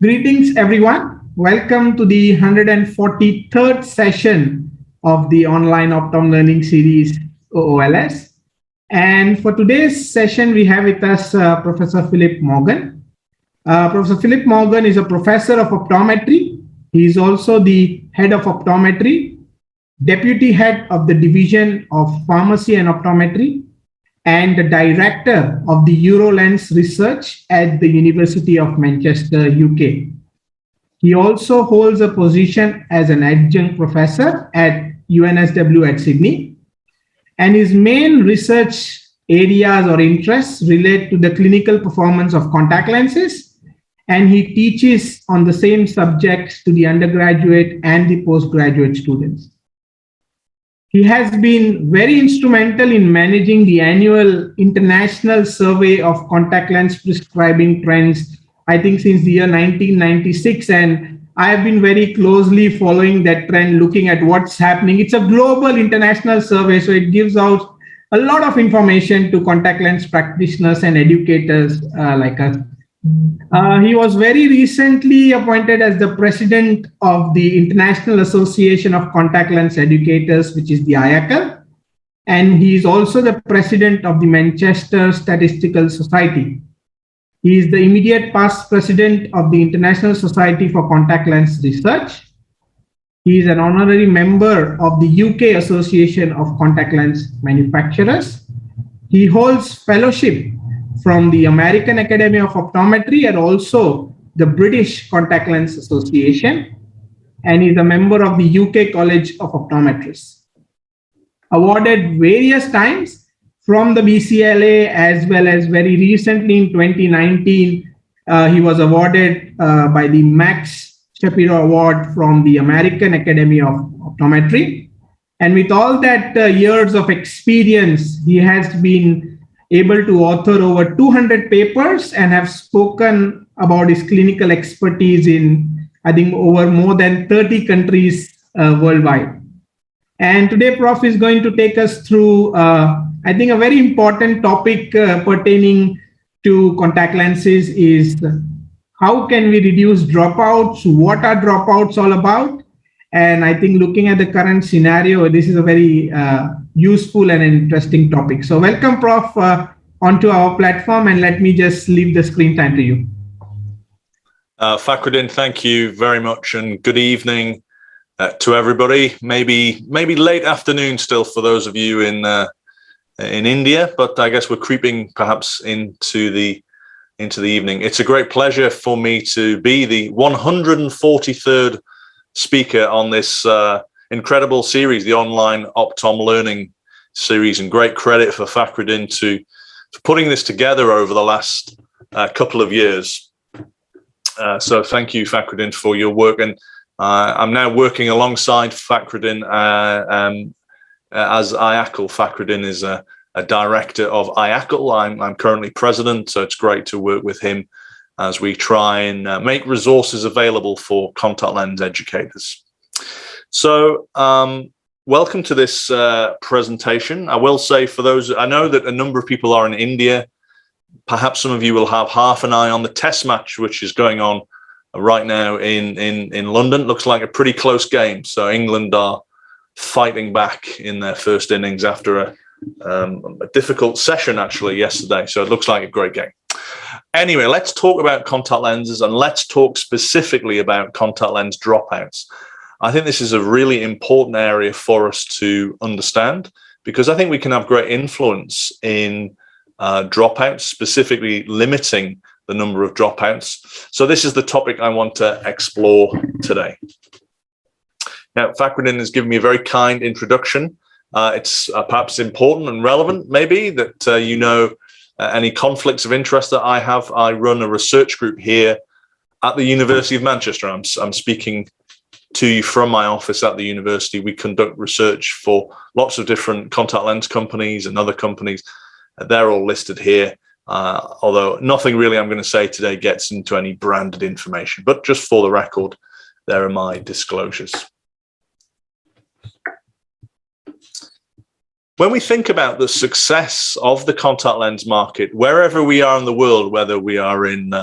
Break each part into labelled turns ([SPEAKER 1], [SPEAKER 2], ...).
[SPEAKER 1] Greetings, everyone. Welcome to the 143rd session of the online Optom Learning Series, OOLS. And for today's session, we have with us Professor Philip Morgan. Professor Philip Morgan is a professor of optometry. He is also the head of optometry, deputy head of the division of pharmacy and optometry, and the director of the EuroLens research at the University of Manchester, UK. He also holds a position as an adjunct professor at UNSW at Sydney, and his main research areas or interests relate to the clinical performance of contact lenses, and he teaches on the same subjects to the undergraduate and the postgraduate students. He has been very instrumental in managing the annual international survey of contact lens prescribing trends, I think since the year 1996. And I have been very closely following that trend, looking at what's happening. It's a global international survey, so it gives out a lot of information to contact lens practitioners and educators like us. He was very recently appointed as the president of the International Association of Contact Lens Educators, which is the IACL, and he is also the president of the Manchester Statistical Society. He is the immediate past president of the International Society for Contact Lens Research. He is an honorary member of the UK Association of Contact Lens Manufacturers. He holds fellowship from the American Academy of Optometry and also the British Contact Lens Association, and is a member of the UK College of Optometrists. Awarded various times from the BCLA, as well as very recently in 2019, he was awarded by the Max Shapiro Award from the American Academy of Optometry. And with all that years of experience, he has been able to author over 200 papers and have spoken about his clinical expertise in, I think, over more than 30 countries worldwide. And today, Prof is going to take us through, I think, a very important topic pertaining to contact lenses is how can we reduce dropouts? What are dropouts all about? And I think looking at the current scenario, this is a very useful and interesting topic. So welcome, Prof, onto our platform, and let me just leave the screen time to you.
[SPEAKER 2] Fakhruddin, thank you very much, and good evening to everybody. Maybe late afternoon still for those of you in India, but I guess we're creeping perhaps into the evening. It's a great pleasure for me to be the 143rd speaker on this incredible series, the online Optom Learning Series, and great credit for Fakhruddin for putting this together over the last couple of years. So thank you, Fakhruddin, for your work. And I'm now working alongside Fakhruddin as IACL. Fakhruddin is a director of IACL. I'm currently president, so it's great to work with him as we try and make resources available for contact lens educators. So welcome to this presentation. I will say, for those, I know that a number of people are in India. Perhaps some of you will have half an eye on the test match, which is going on right now in London. Looks like a pretty close game. So England are fighting back in their first innings after a difficult session actually yesterday. So it looks like a great game. Anyway, let's talk about contact lenses, and let's talk specifically about contact lens dropouts. I think this is a really important area for us to understand, because I think we can have great influence in dropouts, specifically limiting the number of dropouts. So this is the topic I want to explore today. Now, Fakhruddin has given me a very kind introduction. It's perhaps important and relevant, maybe, that you know any conflicts of interest that I have. I run a research group here at the University of Manchester. I'm speaking to you from my office at the university. We conduct research for lots of different contact lens companies and other companies. They're all listed here, although nothing really I'm going to say today gets into any branded information. But just for the record, there are my disclosures. When we think about the success of the contact lens market, wherever we are in the world, whether we are in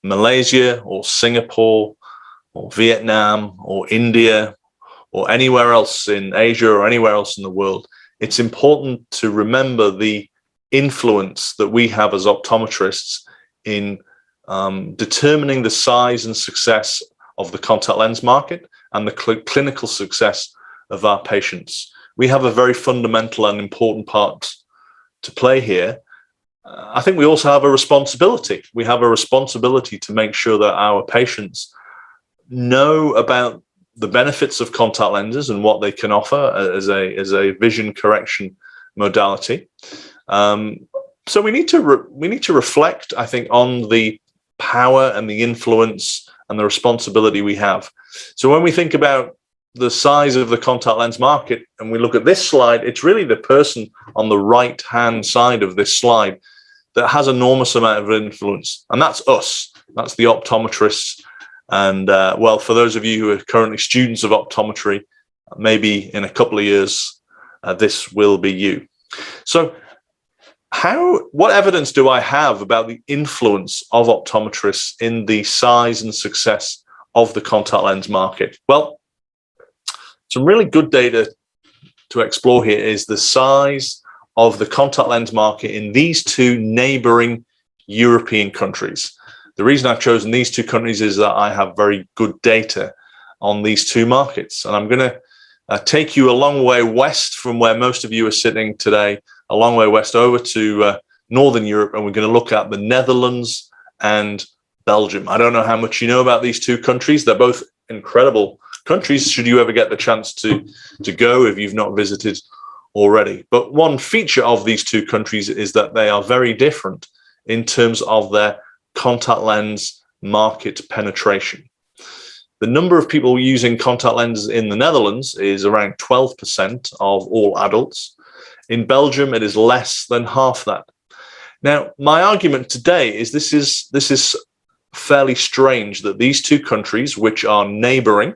[SPEAKER 2] Malaysia or Singapore or Vietnam or India or anywhere else in Asia or anywhere else in the world, it's important to remember the influence that we have as optometrists in determining the size and success of the contact lens market and the clinical success of our patients. We have a very fundamental and important part to play here. I think we also have a responsibility. We have a responsibility to make sure that our patients know about the benefits of contact lenses and what they can offer as a vision correction modality. So we need to reflect, I think, on the power and the influence and the responsibility we have. So when we think about the size of the contact lens market and we look at this slide, it's really the person on the right hand side of this slide that has enormous amount of influence, and that's us. That's the optometrists. And well, for those of you who are currently students of optometry, maybe in a couple of years, this will be you. So what evidence do I have about the influence of optometrists in the size and success of the contact lens market? Well, some really good data to explore here is the size of the contact lens market in these two neighboring European countries. The reason I've chosen these two countries is that I have very good data on these two markets. And I'm going to take you a long way west from where most of you are sitting today, a long way west over to Northern Europe, and we're going to look at the Netherlands and Belgium. I don't know how much you know about these two countries. They're both incredible countries, should you ever get the chance to go if you've not visited already. But one feature of these two countries is that they are very different in terms of their contact lens market penetration. The number of people using contact lenses in the Netherlands is around 12% of all adults. In Belgium, it is less than half that. Now, my argument today is this is fairly strange that these two countries, which are neighboring,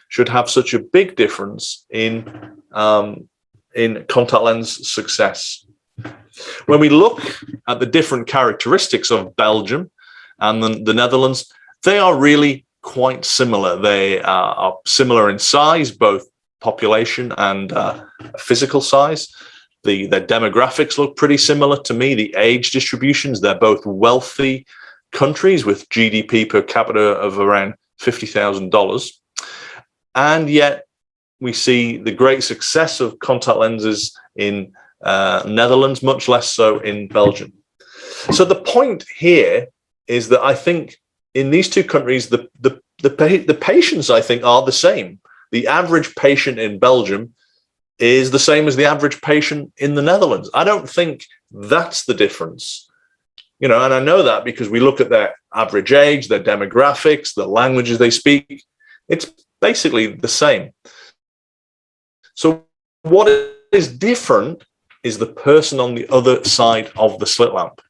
[SPEAKER 2] should have such a big difference in contact lens success. When we look at the different characteristics of Belgium and the Netherlands, they are really quite similar. They are similar in size, both population and physical size. Their demographics look pretty similar to me. The age distributions, they're both wealthy countries with GDP per capita of around $50,000. And yet we see the great success of contact lenses in Netherlands, much less so in Belgium. So the point here is that I think in these two countries, the patients, I think, are the same. The average patient in Belgium is the same as the average patient in the Netherlands. I don't think that's the difference. And I know that because we look at their average age, their demographics, the languages they speak. It's basically the same. So what is different is the person on the other side of the slit lamp.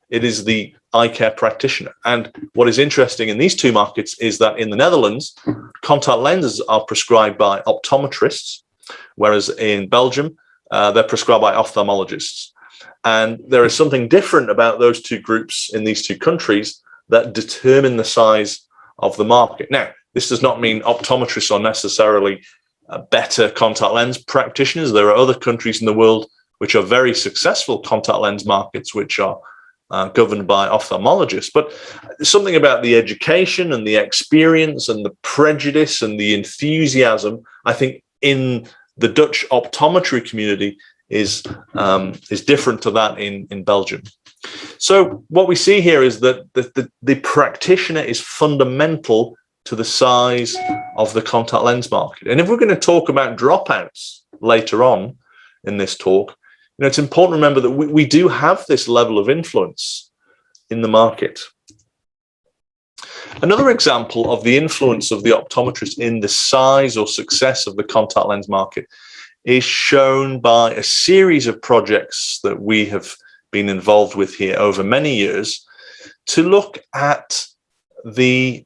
[SPEAKER 2] It is the eye care practitioner. And what is interesting in these two markets is that in the Netherlands, contact lenses are prescribed by optometrists, whereas in Belgium, they're prescribed by ophthalmologists. And there is something different about those two groups in these two countries that determine the size of the market. Now, this does not mean optometrists are necessarily better contact lens practitioners. There are other countries in the world which are very successful contact lens markets, which are governed by ophthalmologists. But something about the education and the experience and the prejudice and the enthusiasm, I think, in the Dutch optometry community is different to that in Belgium. So what we see here is that the practitioner is fundamental to the size of the contact lens market. And if we're going to talk about dropouts later on in this talk, it's important to remember that we do have this level of influence in the market. Another example of the influence of the optometrist in the size or success of the contact lens market is shown by a series of projects that we have been involved with here over many years to look at the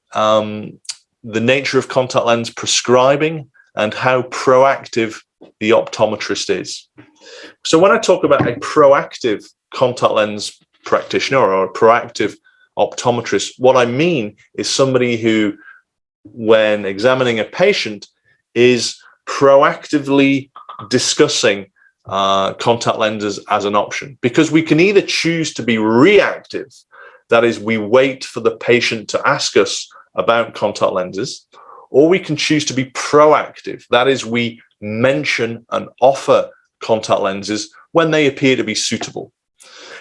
[SPEAKER 2] nature of contact lens prescribing and how proactive the optometrist is. So when I talk about a proactive contact lens practitioner or a proactive optometrist. What I mean is somebody who, when examining a patient, is proactively discussing contact lenses as an option, because we can either choose to be reactive, that is, we wait for the patient to ask us about contact lenses, or we can choose to be proactive, that is, we mention and offer contact lenses when they appear to be suitable.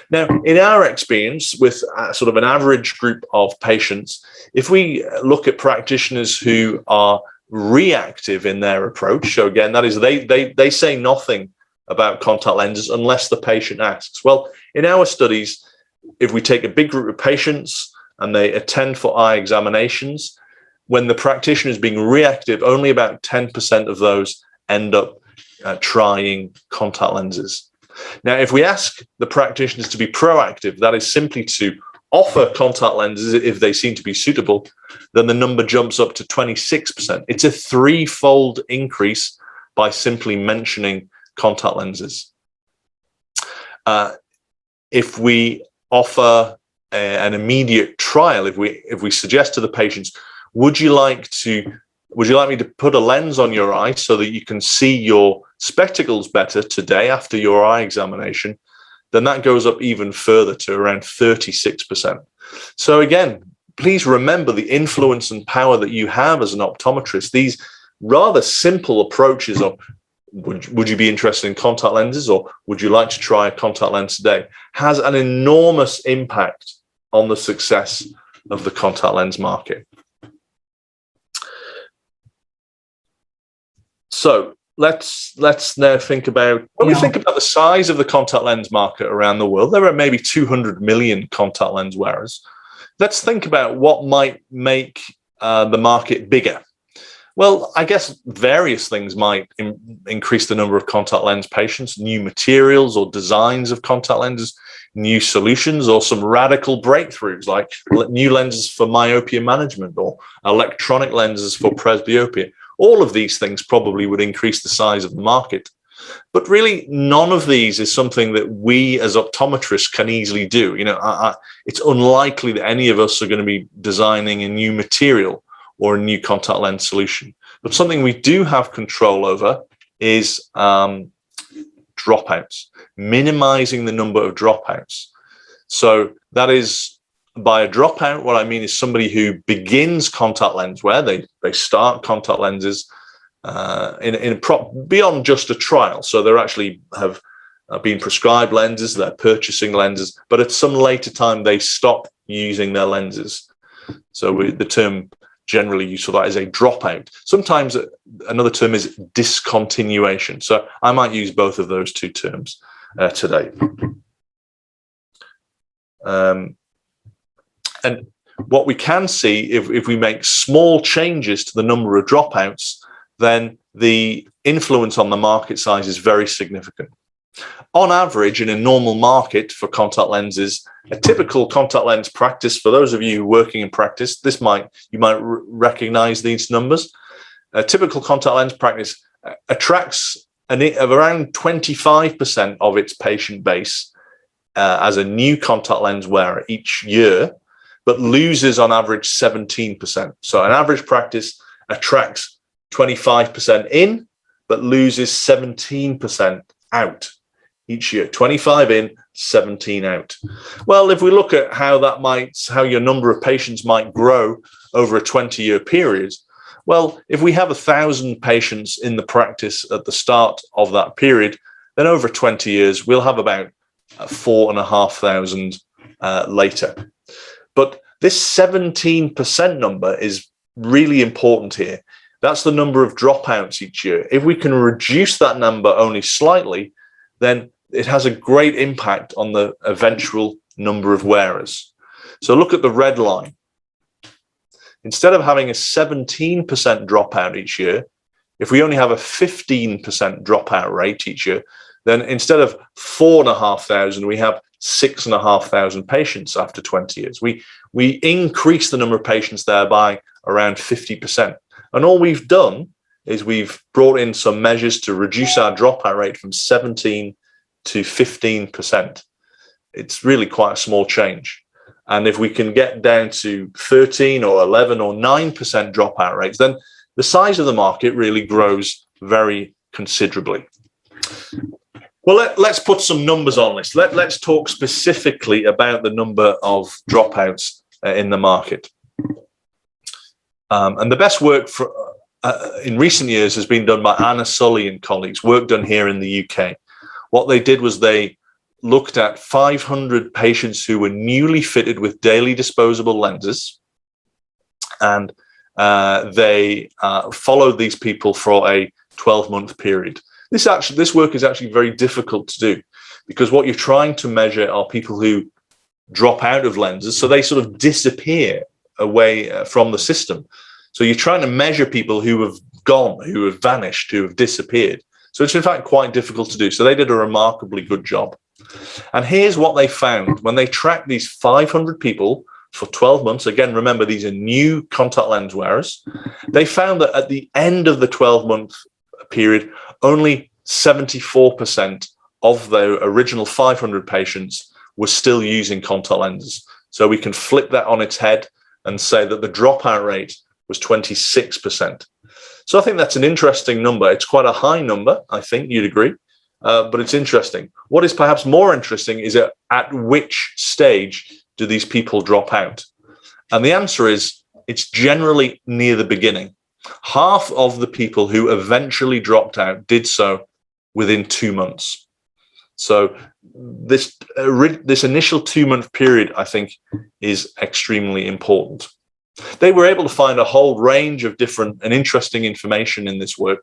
[SPEAKER 2] Now, in our experience with sort of an average group of patients, if we look at practitioners who are reactive in their approach, so again, that is, they say nothing about contact lenses unless the patient asks. Well, in our studies, if we take a big group of patients and they attend for eye examinations, when the practitioner is being reactive, only about 10% of those end up trying contact lenses. Now, if we ask the practitioners to be proactive, that is simply to offer contact lenses if they seem to be suitable, then the number jumps up to 26%. It's a threefold increase by simply mentioning contact lenses. If we offer an immediate trial, if we suggest to the patients, would you like me to put a lens on your eye so that you can see your spectacles better today after your eye examination, then that goes up even further to around 36%. So again, please remember the influence and power that you have as an optometrist. These rather simple approaches of would you be interested in contact lenses, or would you like to try a contact lens today, has an enormous impact on the success of the contact lens market. So let's now think about, when we think about the size of the contact lens market around the world, there are maybe 200 million contact lens wearers. Let's think about what might make the market bigger. Well, I guess various things might increase the number of contact lens patients, new materials or designs of contact lenses, new solutions, or some radical breakthroughs like new lenses for myopia management or electronic lenses for presbyopia. All of these things probably would increase the size of the market. But really, none of these is something that we as optometrists can easily do. It's unlikely that any of us are going to be designing a new material or a new contact lens solution. But something we do have control over is dropouts, minimizing the number of dropouts. So that is, by a dropout, what I mean is somebody who begins contact lens wear, they start contact lenses beyond just a trial. So they actually have been prescribed lenses, they're purchasing lenses, but at some later time they stop using their lenses. So the term generally used for that is a dropout. Sometimes another term is discontinuation. So I might use both of those two terms today. And what we can see, if we make small changes to the number of dropouts, then the influence on the market size is very significant. On average, in a normal market for contact lenses, a typical contact lens practice, for those of you working in practice, you might recognize these numbers. A typical contact lens practice attracts around 25% of its patient base as a new contact lens wearer each year, but loses on average 17%. So an average practice attracts 25% in, but loses 17% out each year. 25 in, 17 out. Well, if we look at how your number of patients might grow over a 20-year period, well, if we have 1,000 patients in the practice at the start of that period, then over 20 years, we'll have about 4,500 later. But this 17% number is really important here. That's the number of dropouts each year. If we can reduce that number only slightly, then it has a great impact on the eventual number of wearers. So look at the red line. Instead of having a 17% dropout each year, if we only have a 15% dropout rate each year, then instead of 4,500, we have 6,500 patients after 20 years. We increase the number of patients there by around 50%. And all we've done is we've brought in some measures to reduce our dropout rate from 17 to 15%. It's really quite a small change. And if we can get down to 13 or 11 or 9% dropout rates, then the size of the market really grows very considerably. Well, let's put some numbers on this. Let's talk specifically about the number of dropouts in the market. And the best work in recent years has been done by Anna Sully and colleagues, work done here in the UK. What they did was they looked at 500 patients who were newly fitted with daily disposable lenses, and they followed these people for a 12-month period. This work is actually very difficult to do, because what you're trying to measure are people who drop out of lenses, so they sort of disappear away from the system. So you're trying to measure people who have gone, who have vanished, who have disappeared. So it's in fact quite difficult to do. So they did a remarkably good job. And here's what they found when they tracked these 500 people for 12 months. Again, remember, these are new contact lens wearers. They found that at the end of the 12-month period, only 74% of the original 500 patients were still using contact lenses. So we can flip that on its head and say that the dropout rate was 26%. So I think that's an interesting number. It's quite a high number, I think you'd agree, but it's interesting. What is perhaps more interesting is at which stage do these people drop out? And the answer is it's generally near the beginning. Half of the people who eventually dropped out did so within 2 months. So this initial 2-month period, I think, is extremely important. They were able to find a whole range of different and interesting information in this work,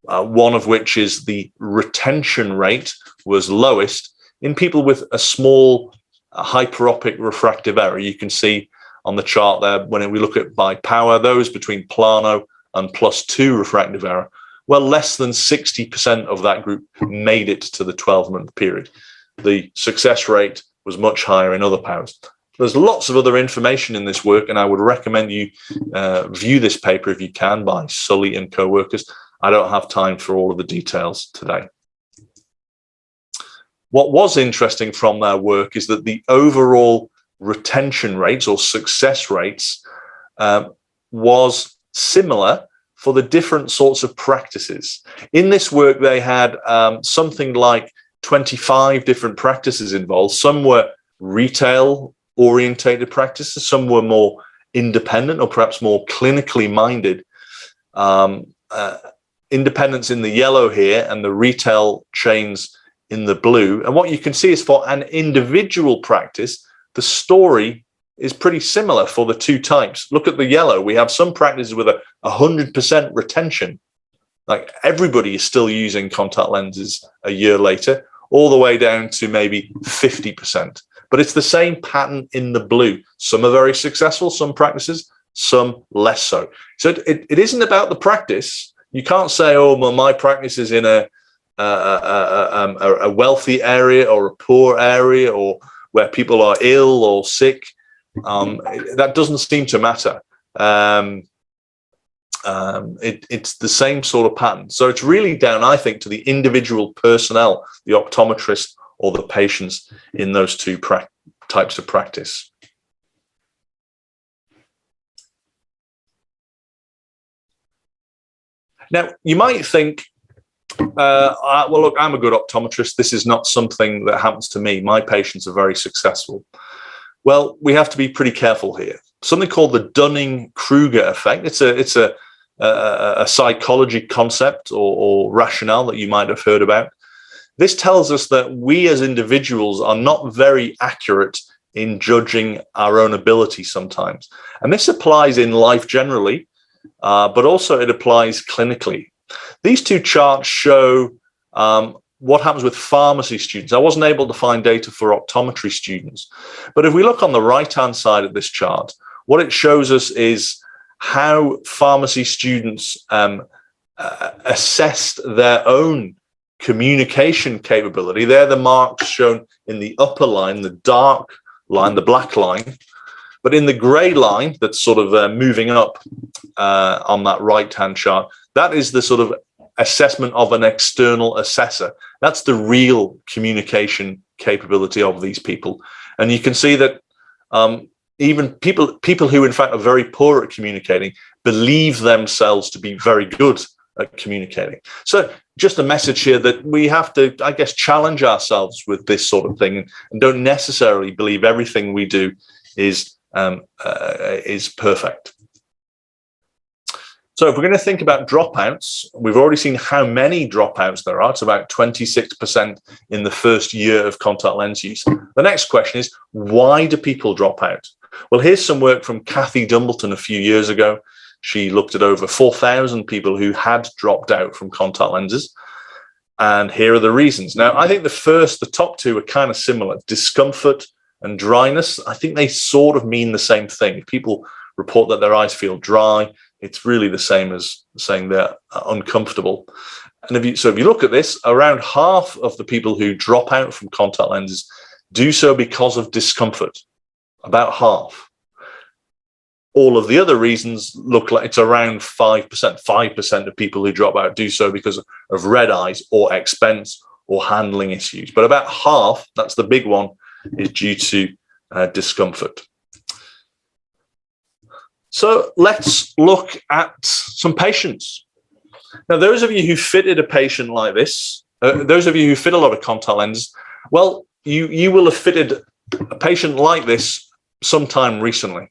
[SPEAKER 2] one of which is the retention rate was lowest in people with a small hyperopic refractive error. You can see on the chart there, when we look at by power, those between plano and +2 refractive error, well, less than 60% of that group made it to the 12-month period. The success rate was much higher in other powers. There's lots of other information in this work, and I would recommend you view this paper if you can by Sully and co-workers. I don't have time for all of the details today. What was interesting from their work is that the overall retention rates or success rates was similar for the different sorts of practices. In this work, they had something like 25 different practices involved. Some were retail orientated practices, some were more independent or perhaps more clinically minded. Independents in the yellow here and the retail chains in the blue. And what you can see is for an individual practice, the story is pretty similar for the two types. Look at the yellow. We have some practices with a 100% retention. Like everybody is still using contact lenses a year later, all the way down to maybe 50%. But it's the same pattern in the blue. Some are very successful, some practices, some less so. So it isn't about the practice. You can't say, oh, well, my practice is in a wealthy area or a poor area or where people are ill or sick. That doesn't seem to matter. It's the same sort of pattern. So it's really down, I think, to the individual personnel, the optometrist or the patients in those two types of practice. Now, you might think, well, look, I'm a good optometrist. This is not something that happens to me. My patients are very successful. Well, we have to be pretty careful here. Something called the Dunning-Kruger Effect. It's a psychology concept or rationale that you might have heard about. This tells us that we as individuals are not very accurate in judging our own ability sometimes. And this applies in life generally, but also it applies clinically. These two charts show what happens with pharmacy students. I wasn't able to find data for optometry students. But if we look on the right-hand side of this chart, what it shows us is how pharmacy students assessed their own communication capability. They're the marks shown in the upper line, the dark line, the black line. But in the gray line that's sort of moving up on that right-hand chart, that is the sort of assessment of an external assessor. That's the real communication capability of these people. And you can see that Even people who in fact are very poor at communicating believe themselves to be very good at communicating. So just a message here that we have to, I guess, challenge ourselves with this sort of thing, and don't necessarily believe everything we do is perfect. So if we're going to think about dropouts, we've already seen how many dropouts there are. It's about 26% in the first year of contact lens use. The next question is, why do people drop out? Well, here's some work from Kathy Dumbleton a few years ago. She looked at over 4,000 people who had dropped out from contact lenses. And here are the reasons. Now, I think the top two are kind of similar. Discomfort and dryness, I think they sort of mean the same thing. If people report that their eyes feel dry, it's really the same as saying they're uncomfortable. And if you look at this, around half of the people who drop out from contact lenses do so because of discomfort, about half. All of the other reasons look like it's around 5%. 5% of people who drop out do so because of red eyes or expense or handling issues. But about half, that's the big one, is due to discomfort. So let's look at some patients. Now, those of you who fitted a patient like this, those of you who fit a lot of contact lenses, well, you will have fitted a patient like this sometime recently.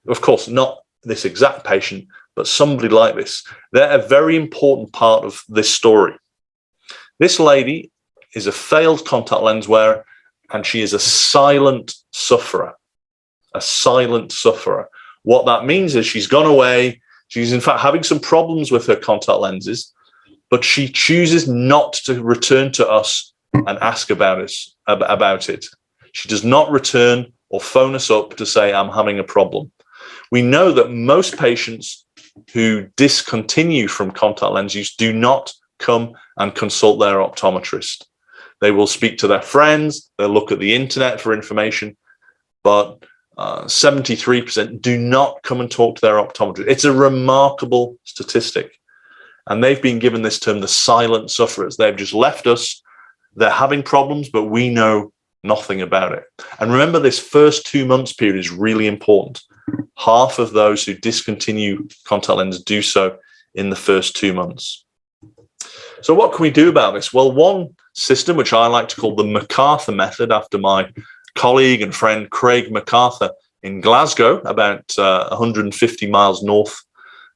[SPEAKER 2] Of course, not this exact patient, but somebody like this. They're a very important part of this story. This lady is a failed contact lens wearer, and she is a silent sufferer. A silent sufferer. What that means is she's gone away. She's in fact having some problems with her contact lenses, but she chooses not to return to us and ask about it. She does not return or phone us up to say, I'm having a problem. We know that most patients who discontinue from contact lens use do not come and consult their optometrist. They will speak to their friends, they'll look at the internet for information, but 73% do not come and talk to their optometrist. It's a remarkable statistic. And they've been given this term, the silent sufferers. They've just left us. They're having problems, but we know nothing about it. And remember, this first 2 months period is really important. Half of those who discontinue contact lenses do so in the first 2 months. So what can we do about this? Well, one system, which I like to call the Macarthur Method, after my colleague and friend Craig Macarthur in Glasgow, about 150 miles north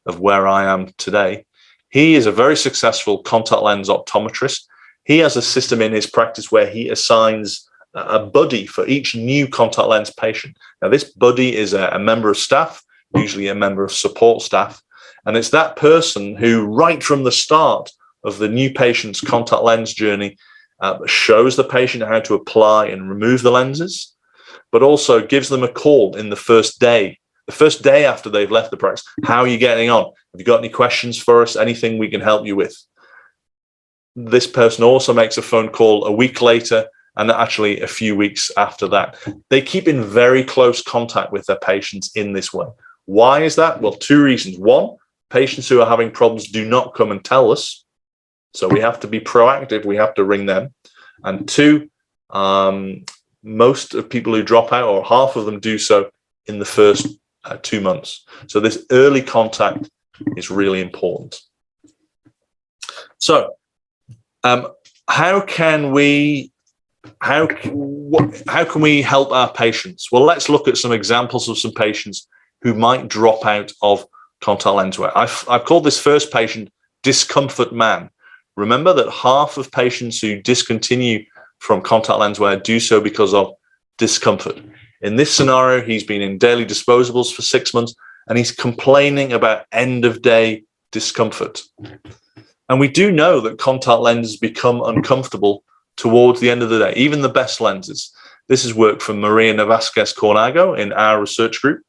[SPEAKER 2] of where I am today. He is a very successful contact lens optometrist. He has a system in his practice where he assigns a buddy for each new contact lens patient. Now, this buddy is a member of staff, usually a member of support staff, and it's that person who, right from the start of the new patient's contact lens journey, shows the patient how to apply and remove the lenses, but also gives them a call in the first day after they've left the practice. How are you getting on? Have you got any questions for us? Anything we can help you with? This person also makes a phone call a week later, and actually a few weeks after that. They keep in very close contact with their patients in this way. Why is that? Well, two reasons. One, patients who are having problems do not come and tell us, so we have to be proactive. We have to ring them. And two, most of people who drop out, or half of them, do so in the first 2 months. So this early contact is really important. So how can we help our patients? Well, let's look at some examples of some patients who might drop out of contact lens wear. I've called this first patient Discomfort Man. Remember that half of patients who discontinue from contact lens wear do so because of discomfort. In this scenario, he's been in daily disposables for 6 months, and he's complaining about end-of-day discomfort. And we do know that contact lenses become uncomfortable towards the end of the day, even the best lenses. This is work from Maria Navasquez-Cornago in our research group.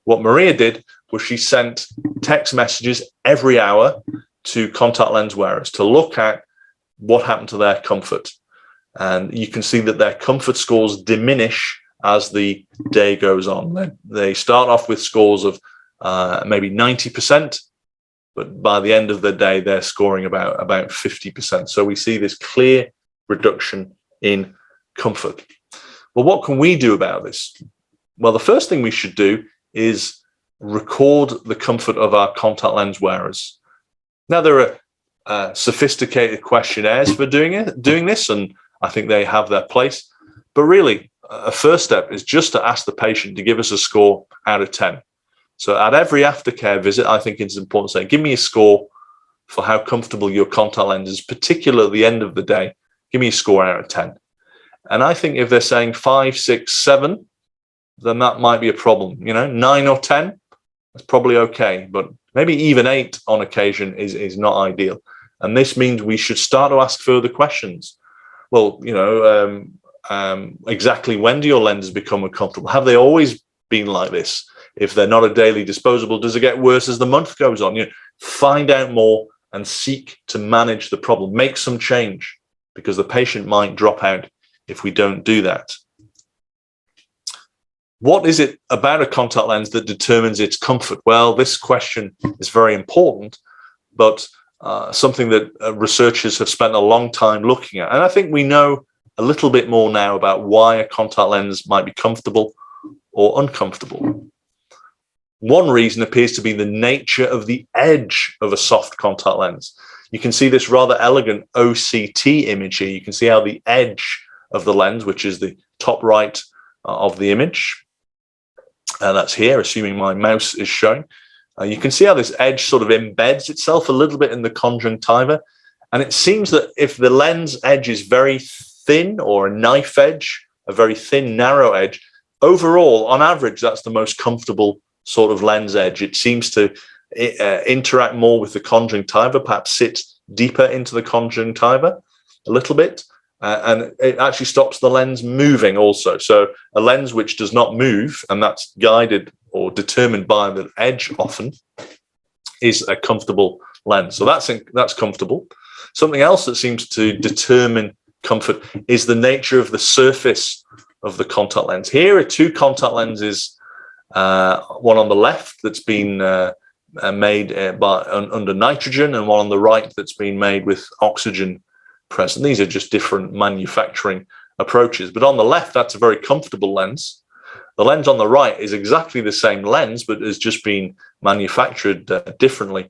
[SPEAKER 2] What Maria did was she sent text messages every hour to contact lens wearers to look at what happened to their comfort. And you can see that their comfort scores diminish as the day goes on. They start off with scores of maybe 90%, but by the end of the day, they're scoring about 50%. So we see this clear reduction in comfort. Well, what can we do about this? Well, the first thing we should do is record the comfort of our contact lens wearers. Now, there are sophisticated questionnaires for doing this, and I think they have their place. But really, a first step is just to ask the patient to give us a score out of 10. So at every aftercare visit, I think it's important to say, give me a score for how comfortable your contact lens is, particularly at the end of the day. Give me a score out of 10. And I think if they're saying 5, 6, 7, then that might be a problem. 9 or 10, that's probably okay. But maybe even 8 on occasion is not ideal. And this means we should start to ask further questions. Well, exactly when do your lenses become uncomfortable? Have they always been like this? If they're not a daily disposable, does it get worse as the month goes on? Find out more and seek to manage the problem. Make some change, because the patient might drop out if we don't do that. What is it about a contact lens that determines its comfort? Well, this question is very important, but something that researchers have spent a long time looking at. And I think we know a little bit more now about why a contact lens might be comfortable or uncomfortable. One reason appears to be the nature of the edge of a soft contact lens. You can see this rather elegant OCT image here. You can see how the edge of the lens, which is the top right of the image, that's here, assuming my mouse is showing. You can see how this edge sort of embeds itself a little bit in the conjunctiva. And it seems that if the lens edge is very thin, or a knife edge, a very thin, narrow edge, overall, on average, that's the most comfortable sort of lens edge. It seems to interact more with the conjunctiva, perhaps sit deeper into the conjunctiva a little bit. And it actually stops the lens moving also. So a lens which does not move, and that's guided or determined by the edge often, is a comfortable lens. So that's comfortable. Something else that seems to determine comfort is the nature of the surface of the contact lens. Here are 2 contact lenses, one on the left that's been made under nitrogen, and one on the right that's been made with oxygen present. These are just different manufacturing approaches. But on the left, that's a very comfortable lens. The lens on the right is exactly the same lens, but has just been manufactured differently.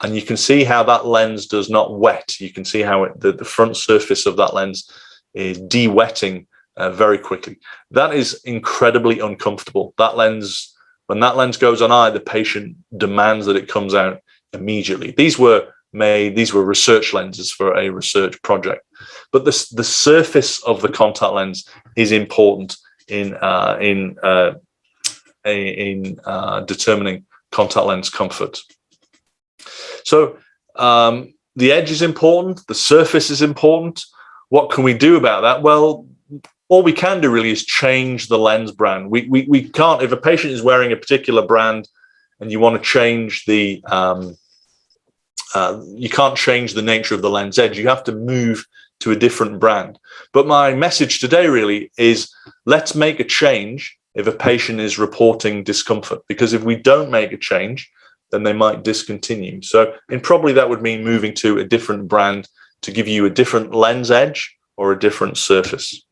[SPEAKER 2] And you can see how that lens does not wet. You can see how the front surface of that lens is de-wetting very quickly. That is incredibly uncomfortable. That lens, when that lens goes on eye, the patient demands that it comes out immediately. These were research lenses for a research project. But the surface of the contact lens is important in determining contact lens comfort. So the edge is important, the surface is important. What can we do about that? Well, all we can do really is change the lens brand. We can't, if a patient is wearing a particular brand and you want to change the, you can't change the nature of the lens edge. You have to move to a different brand. But my message today really is, let's make a change if a patient is reporting discomfort, because if we don't make a change, then they might discontinue. So, and probably that would mean moving to a different brand to give you a different lens edge or a different surface.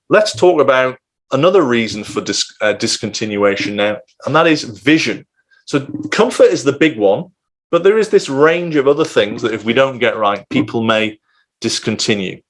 [SPEAKER 2] Let's talk about another reason for discontinuation now, and that is vision. So comfort is the big one, but there is this range of other things that if we don't get right, people may discontinue.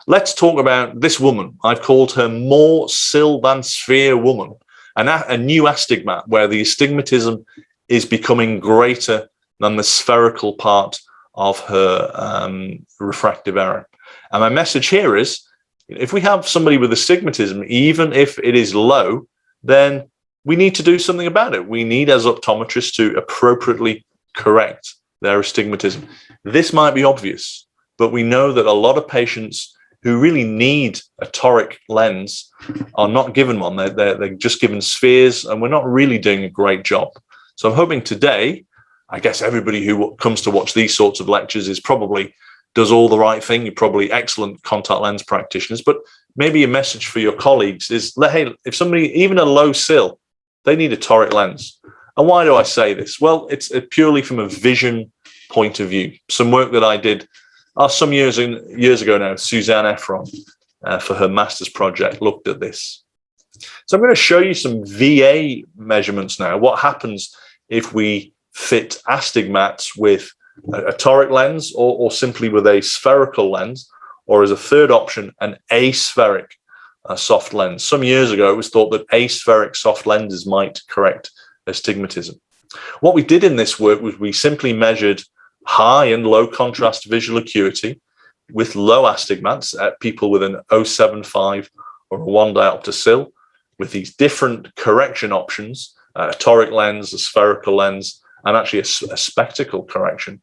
[SPEAKER 2] Let's talk about this woman. I've called her more sill than sphere woman, a new astigmat where the astigmatism is becoming greater than the spherical part of her refractive error. And my message here is, if we have somebody with astigmatism, even if it is low, then we need to do something about it. We need, as optometrists, to appropriately correct their astigmatism. This might be obvious, but we know that a lot of patients who really need a toric lens are not given one. They're just given spheres, and we're not really doing a great job. So I'm hoping today, I guess everybody who comes to watch these sorts of lectures is probably does all the right thing. You're probably excellent contact lens practitioners, but maybe a message for your colleagues is, hey, if somebody, even a low sill, they need a toric lens. And why do I say this? Well, it's purely from a vision point of view. Some work that I did some years ago now, Suzanne Efron, for her master's project, looked at this. So I'm going to show you some VA measurements now. What happens if we fit astigmats with a toric lens or simply with a spherical lens, or as a third option, an aspheric soft lens. Some years ago, it was thought that aspheric soft lenses might correct astigmatism. What we did in this work was we simply measured high and low contrast visual acuity with low astigmats at people with an 0.75 or a 1 diopter SIL, with these different correction options, a toric lens, a spherical lens, and actually a spectacle correction.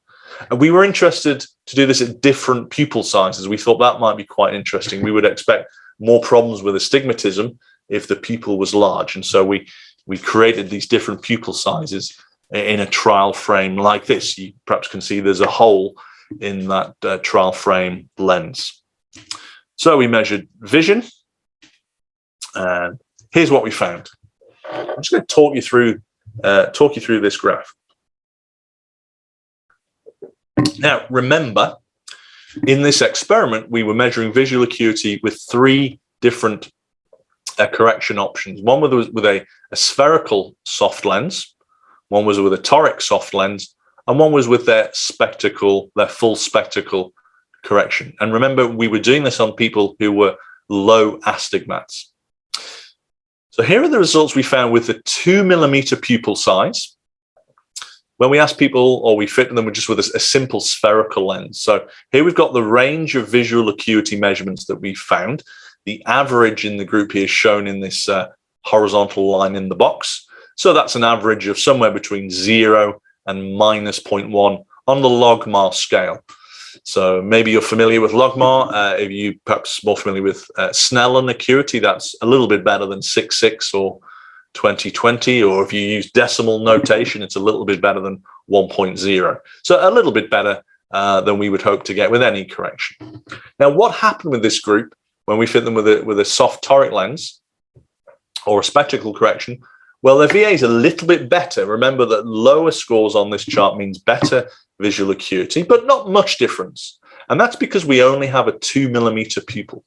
[SPEAKER 2] And we were interested to do this at different pupil sizes. We thought that might be quite interesting. We would expect more problems with astigmatism if the pupil was large. And so we created these different pupil sizes in a trial frame like this. You perhaps can see there's a hole in that trial frame lens. So we measured vision, and here's what we found. I'm just going to talk you through this graph. Now, remember, in this experiment, we were measuring visual acuity with 3 different correction options. One was with a spherical soft lens, one was with a toric soft lens, and one was with their full spectacle correction. And remember, we were doing this on people who were low astigmats. So here are the results we found with the 2 millimeter pupil size when we asked people, or we fit them just with a simple spherical lens. So here we've got the range of visual acuity measurements that we found. The average in the group here is shown in this horizontal line in the box. So that's an average of somewhere between 0 and -0.1 on the logMAR scale. So maybe you're familiar with logMAR. If you perhaps more familiar with Snellen acuity, that's a little bit better than 6.6 or 20/20, or if you use decimal notation, it's a little bit better than 1.0. So a little bit better than we would hope to get with any correction. Now, what happened with this group when we fit them with a soft toric lens or a spectacle correction? Well, their VA is a little bit better. Remember that lower scores on this chart means better visual acuity, but not much difference. And that's because we only have a 2 millimeter pupil.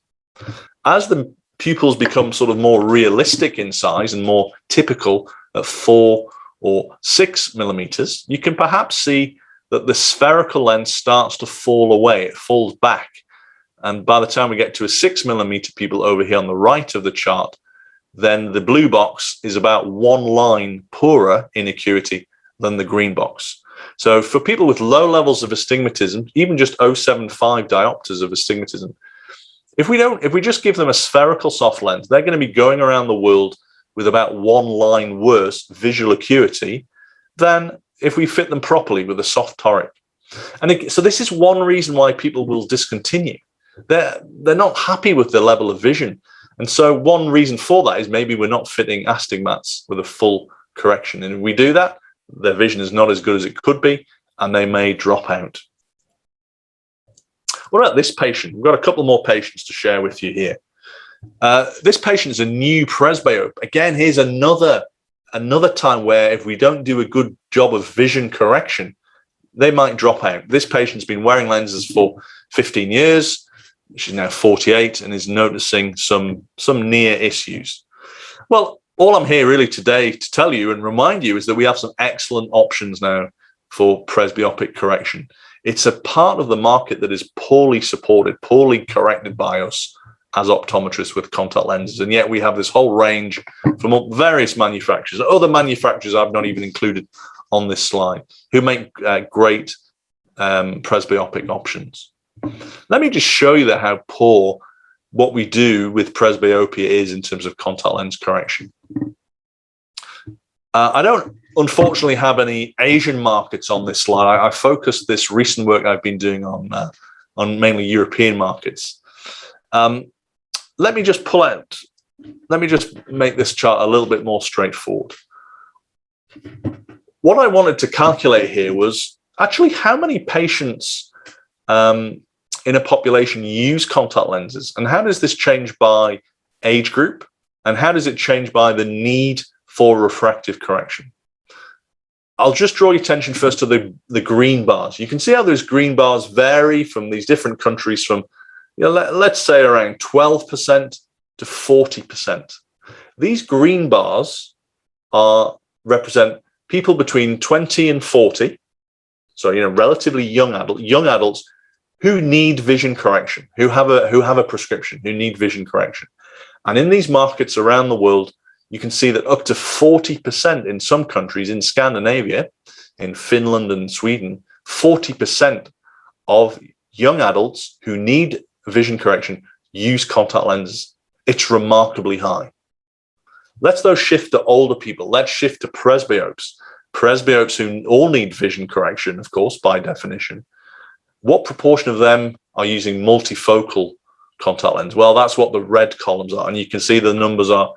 [SPEAKER 2] As the pupils become sort of more realistic in size and more typical at 4 or 6 millimeters, you can perhaps see that the spherical lens starts to fall away. It falls back. And by the time we get to a 6 millimeter pupil over here on the right of the chart, then the blue box is about 1 line poorer in acuity than the green box. So for people with low levels of astigmatism, even just 0.75 diopters of astigmatism, if we just give them a spherical soft lens, they're going to be going around the world with about 1 line worse visual acuity than if we fit them properly with a soft toric. And so this is one reason why people will discontinue. They're not happy with the level of vision. And so one reason for that is maybe we're not fitting astigmats with a full correction. And if we do that, their vision is not as good as it could be, and they may drop out. What about this patient? We've got a couple more patients to share with you here. This patient is a new presbyope. Again, here's another time where if we don't do a good job of vision correction, they might drop out. This patient's been wearing lenses for 15 years. She's now 48 and is noticing some near issues. Well, all I'm here really today to tell you and remind you is that we have some excellent options now for presbyopic correction. It's a part of the market that is poorly supported, poorly corrected by us as optometrists with contact lenses. And yet we have this whole range from various manufacturers, other manufacturers I've not even included on this slide, who make great presbyopic options. Let me just show you how poor what we do with presbyopia is in terms of contact lens correction. I don't unfortunately have any Asian markets on this slide. I focused this recent work I've been doing on mainly European markets. Let me just make this chart a little bit more straightforward. What I wanted to calculate here was actually how many patients in a population use contact lenses, and how does this change by age group, and how does it change by the need for refractive correction? I'll just draw your attention first to the green bars. You can see how those green bars vary from these different countries from, let's say around 12% to 40%. These green bars represent people between 20 and 40, so relatively young adults who need vision correction, who have a prescription, who need vision correction. And in these markets around the world, you can see that up to 40% in some countries, in Scandinavia, in Finland and Sweden, 40% of young adults who need vision correction use contact lenses. It's remarkably high. Let's though shift to older people. Let's shift to presbyopes. Presbyopes who all need vision correction, of course, by definition. What proportion of them are using multifocal contact lens? Well, that's what the red columns are. And you can see the numbers are,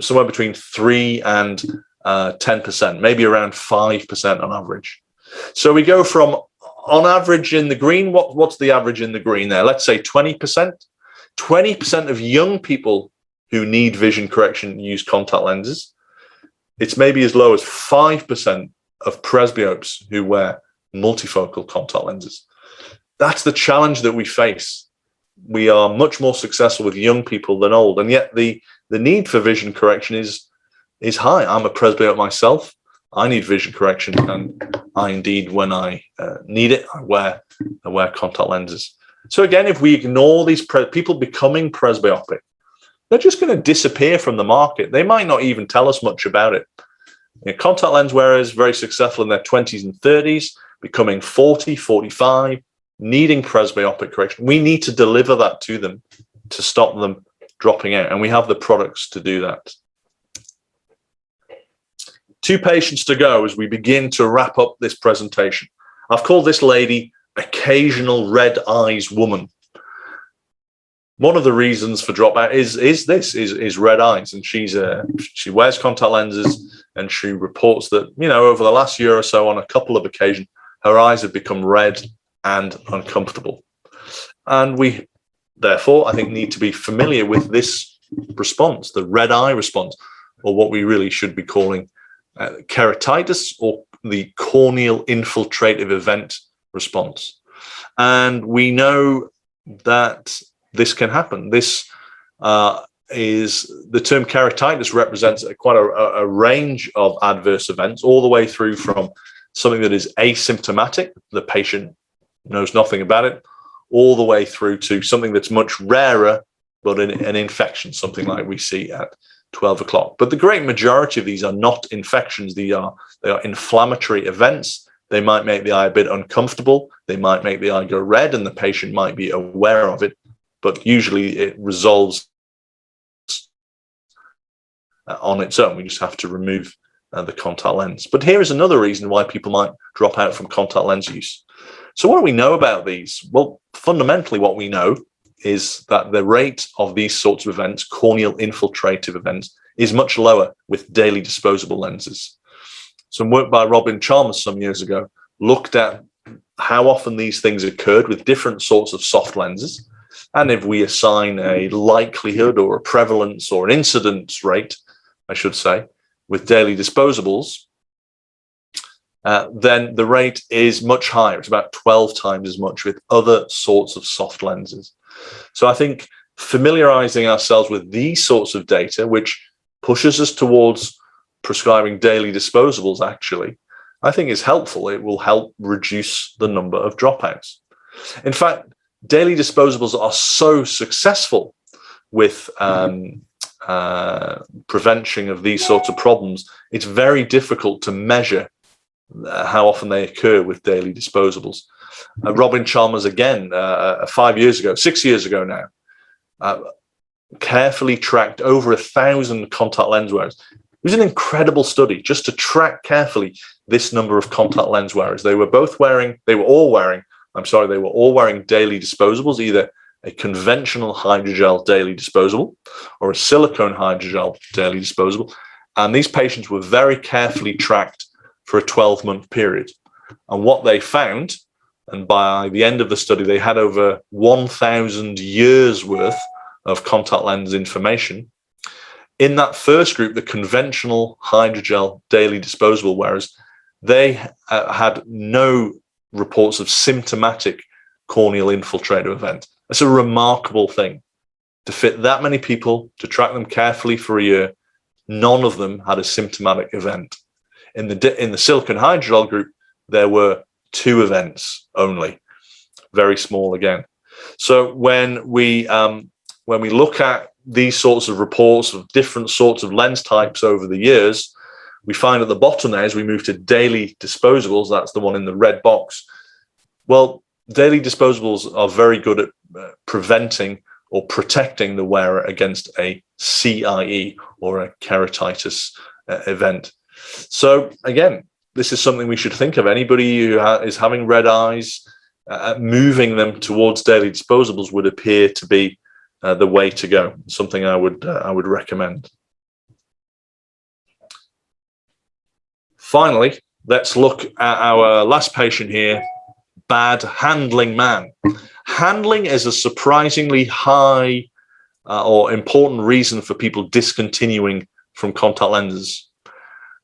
[SPEAKER 2] somewhere between 3 and 10%, maybe around 5% on average. So we go from, on average in the green, what's the average in the green there? Let's say 20%. 20% of young people who need vision correction use contact lenses. It's maybe as low as 5% of presbyopes who wear multifocal contact lenses. That's the challenge that we face. We are much more successful with young people than old, and yet the need for vision correction is high. I'm a presbyope myself. I need vision correction, and I indeed, when I need it, I wear contact lenses. So again, if we ignore these people becoming presbyopic, they're just going to disappear from the market. They might not even tell us much about it. Contact lens wearers, very successful in their 20s and 30s, becoming 40, 45, needing presbyopic correction. We need to deliver that to them to stop them dropping out, and we have the products to do that. 2 patients to go as we begin to wrap up this presentation. I've called this lady Occasional Red Eyes Woman. One of the reasons for dropout is red eyes, and she wears contact lenses, and she reports that over the last year or so, on a couple of occasions, her eyes have become red and uncomfortable. And we, therefore, I think, need to be familiar with this response, the red eye response, or what we really should be calling keratitis, or the corneal infiltrative event response. And we know that this can happen. This is the term keratitis represents quite a range of adverse events, all the way through from something that is asymptomatic, the patient knows nothing about it, all the way through to something that's much rarer, but an infection, something like we see at 12 o'clock. But the great majority of these are not infections. They are inflammatory events. They might make the eye a bit uncomfortable. They might make the eye go red, and the patient might be aware of it. But usually it resolves on its own. We just have to remove the contact lens. But here is another reason why people might drop out from contact lens use. So what do we know about these? Well, fundamentally what we know is that the rate of these sorts of events, corneal infiltrative events, is much lower with daily disposable lenses. Some work by Robin Chalmers some years ago looked at how often these things occurred with different sorts of soft lenses. And if we assign a likelihood or a prevalence or an incidence rate, I should say, with daily disposables, then the rate is much higher. It's about 12 times as much with other sorts of soft lenses. So I think familiarizing ourselves with these sorts of data, which pushes us towards prescribing daily disposables, actually, I think is helpful. It will help reduce the number of dropouts. In fact, daily disposables are so successful with prevention of these sorts of problems, it's very difficult to measure how often they occur with daily disposables. Robin Chalmers, again, 5 years ago, 6 years ago now, carefully tracked over 1,000 contact lens wearers. It was an incredible study just to track carefully this number of contact lens wearers. They were all wearing daily disposables, either a conventional hydrogel daily disposable or a silicone hydrogel daily disposable. And these patients were very carefully tracked for a 12-month period. And what they found, and by the end of the study, they had over 1,000 years worth of contact lens information. In that first group, the conventional hydrogel daily disposable wearers, they had no reports of symptomatic corneal infiltrative event. That's a remarkable thing. to fit that many people, to track them carefully for a year. None of them had a symptomatic event. In the silicone hydrogel group, there were 2 events only, very small again. So when we look at these sorts of reports of different sorts of lens types over the years, we find at the bottom there, as we move to daily disposables, that's the one in the red box. Well, daily disposables are very good at preventing or protecting the wearer against a CIE or a keratitis event. So again, this is something we should think of. Anybody who is having red eyes, moving them towards daily disposables would appear to be the way to go. Something I would recommend. Finally, let's look at our last patient here, bad handling man. Handling is a surprisingly high or important reason for people discontinuing from contact lenses.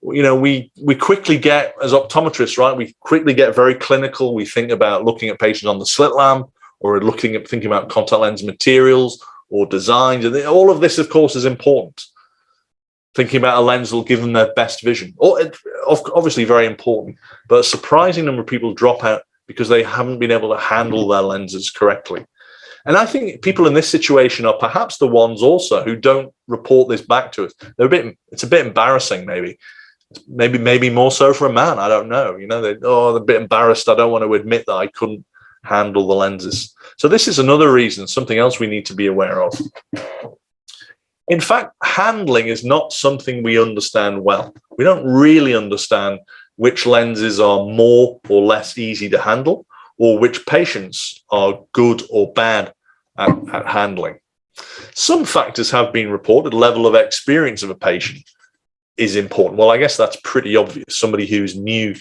[SPEAKER 2] You know, we quickly get, as optometrists, right, we quickly get very clinical. We think about looking at patients on the slit lamp, or thinking about contact lens materials or designs. And all of this, of course, is important. Thinking about a lens will give them their best vision. Obviously very important, but a surprising number of people drop out because they haven't been able to handle their lenses correctly. And I think people in this situation are perhaps the ones also who don't report this back to us. It's a bit embarrassing, maybe more so for a man. I don't know. You know, they're a bit embarrassed. I don't want to admit that I couldn't handle the lenses. So this is another reason, something else we need to be aware of. In fact, handling is not something we understand well. We don't really understand which lenses are more or less easy to handle, or which patients are good or bad at handling. Some factors have been reported. Level of experience of a patient is important. Well, I guess that's pretty obvious. Somebody who's new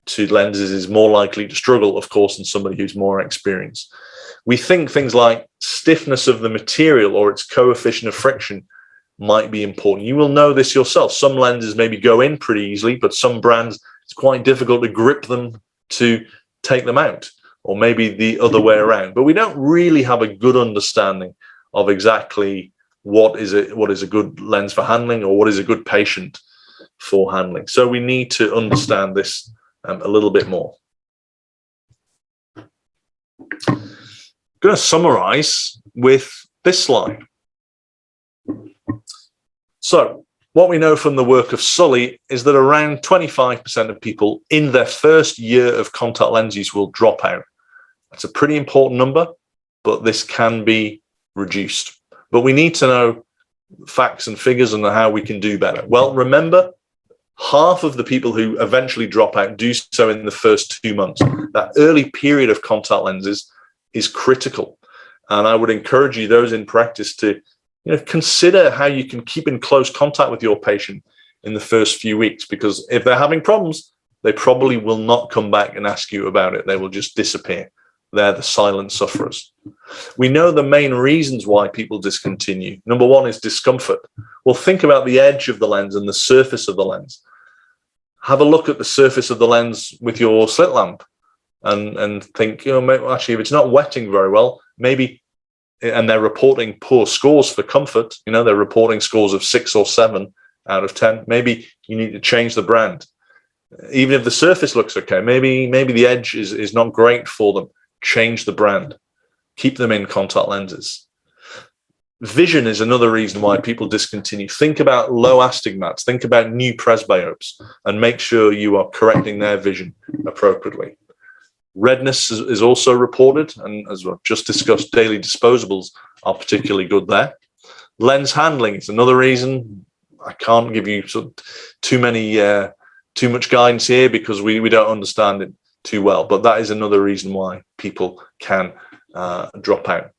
[SPEAKER 2] to lenses is more likely to struggle, of course, than somebody who's more experienced. We think things like stiffness of the material or its coefficient of friction might be important. You will know this yourself. Some lenses maybe go in pretty easily, but some brands, it's quite difficult to grip them to take them out, or maybe the other way around. But we don't really have a good understanding of exactly what is a good lens for handling, or what is a good patient for handling. So we need to understand this a little bit more. I'm going to summarize with this slide. So what we know from the work of Sully is that around 25% of people in their first year of contact lens use will drop out. That's a pretty important number, but this can be reduced. But we need to know facts and figures and how we can do better. Well, remember, half of the people who eventually drop out do so in the first 2 months. That early period of contact lenses is critical. And I would encourage you, those in practice, to consider how you can keep in close contact with your patient in the first few weeks, because if they're having problems, they probably will not come back and ask you about it. They will just disappear. They're the silent sufferers. We know the main reasons why people discontinue. Number one is discomfort. Well, think about the edge of the lens and the surface of the lens. Have a look at the surface of the lens with your slit lamp and think, actually, if it's not wetting very well, maybe, and they're reporting poor scores for comfort, they're reporting scores of 6 or 7 out of 10, maybe you need to change the brand. Even if the surface looks okay, maybe the edge is not great for them. Change the brand. Keep them in contact lenses. Vision is another reason why people discontinue. Think about low astigmats. Think about new presbyopes, and make sure you are correcting their vision appropriately. Redness is also reported, and as we've just discussed, daily disposables are particularly good there. Lens handling is another reason. I can't give you too much guidance here because we don't understand it too well, but that is another reason why people can drop out.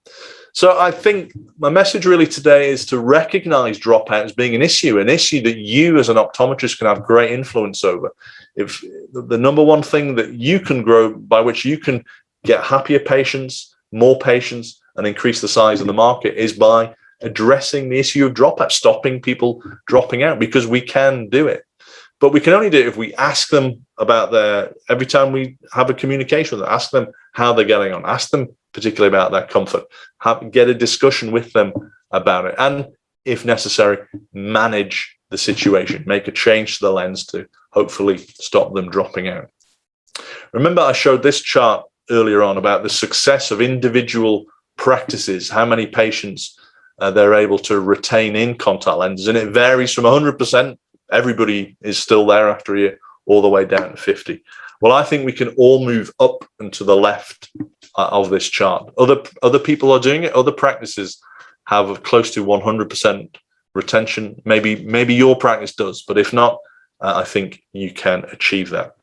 [SPEAKER 2] So I think my message really today is to recognize dropout as being an issue that you as an optometrist can have great influence over. If the number one thing that you can grow, by which you can get happier patients, more patients, and increase the size of the market, is by addressing the issue of dropout, stopping people dropping out, because we can do it. But we can only do it if we ask them about every time we have a communication with them, ask them how they're getting on, ask them particularly about their comfort. Get a discussion with them about it, and if necessary, manage the situation, make a change to the lens to hopefully stop them dropping out. Remember, I showed this chart earlier on about the success of individual practices, how many patients they're able to retain in contact lenses, and it varies from 100%, everybody is still there after a year, all the way down to 50. Well, I think we can all move up and to the left of this chart. Other people are doing it. Other practices have close to 100% retention. Maybe your practice does, but if not, I think you can achieve that.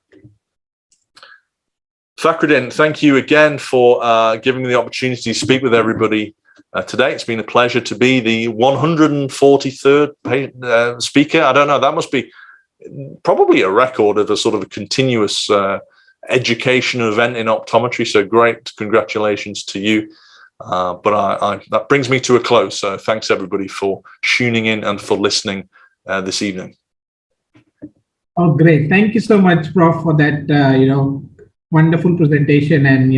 [SPEAKER 2] Fakhruddin, thank you again for giving me the opportunity to speak with everybody today. It's been a pleasure to be the 143rd speaker. I don't know, that must be probably a record of a sort of a continuous education event in optometry. So great, congratulations to you. But that brings me to a close. So thanks everybody for tuning in and for listening this evening.
[SPEAKER 1] Oh, great. Thank you so much, Prof, for that, wonderful presentation and,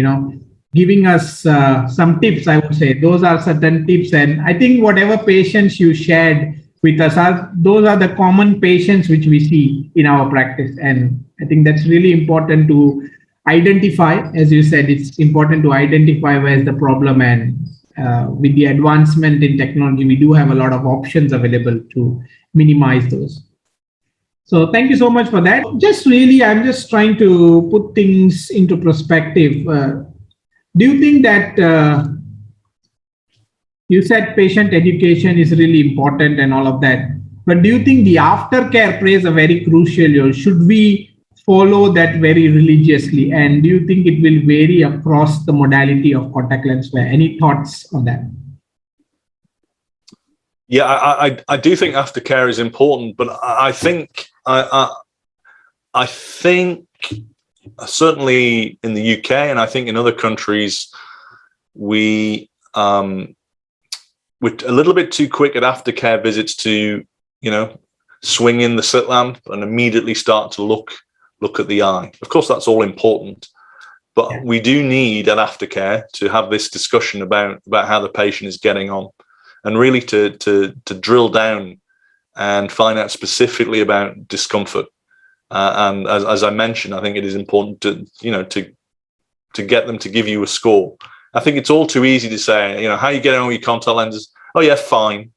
[SPEAKER 1] giving us some tips, I would say. Those are certain tips. And I think whatever patients you shared with us, those are the common patients which we see in our practice. And I think that's really important to identify. As you said, it's important to identify where's the problem. And with the advancement in technology, we do have a lot of options available to minimize those. So thank you so much for that. I'm just trying to put things into perspective. Do you think that you said patient education is really important and all of that, but do you think the aftercare plays a very crucial role? Should we follow that very religiously? And do you think it will vary across the modality of contact lens wear? Any thoughts on that?
[SPEAKER 2] Yeah, I do think aftercare is important, but I think certainly in the UK and I think in other countries, we're a little bit too quick at aftercare visits to, swing in the slit lamp and immediately start to look at the eye. Of course, that's all important, but we do need an aftercare to have this discussion about how the patient is getting on, and really to drill down and find out specifically about discomfort. And as I mentioned, I think it is important to get them to give you a score. I think it's all too easy to say, how are you getting on with your contact lenses? Oh yeah, fine.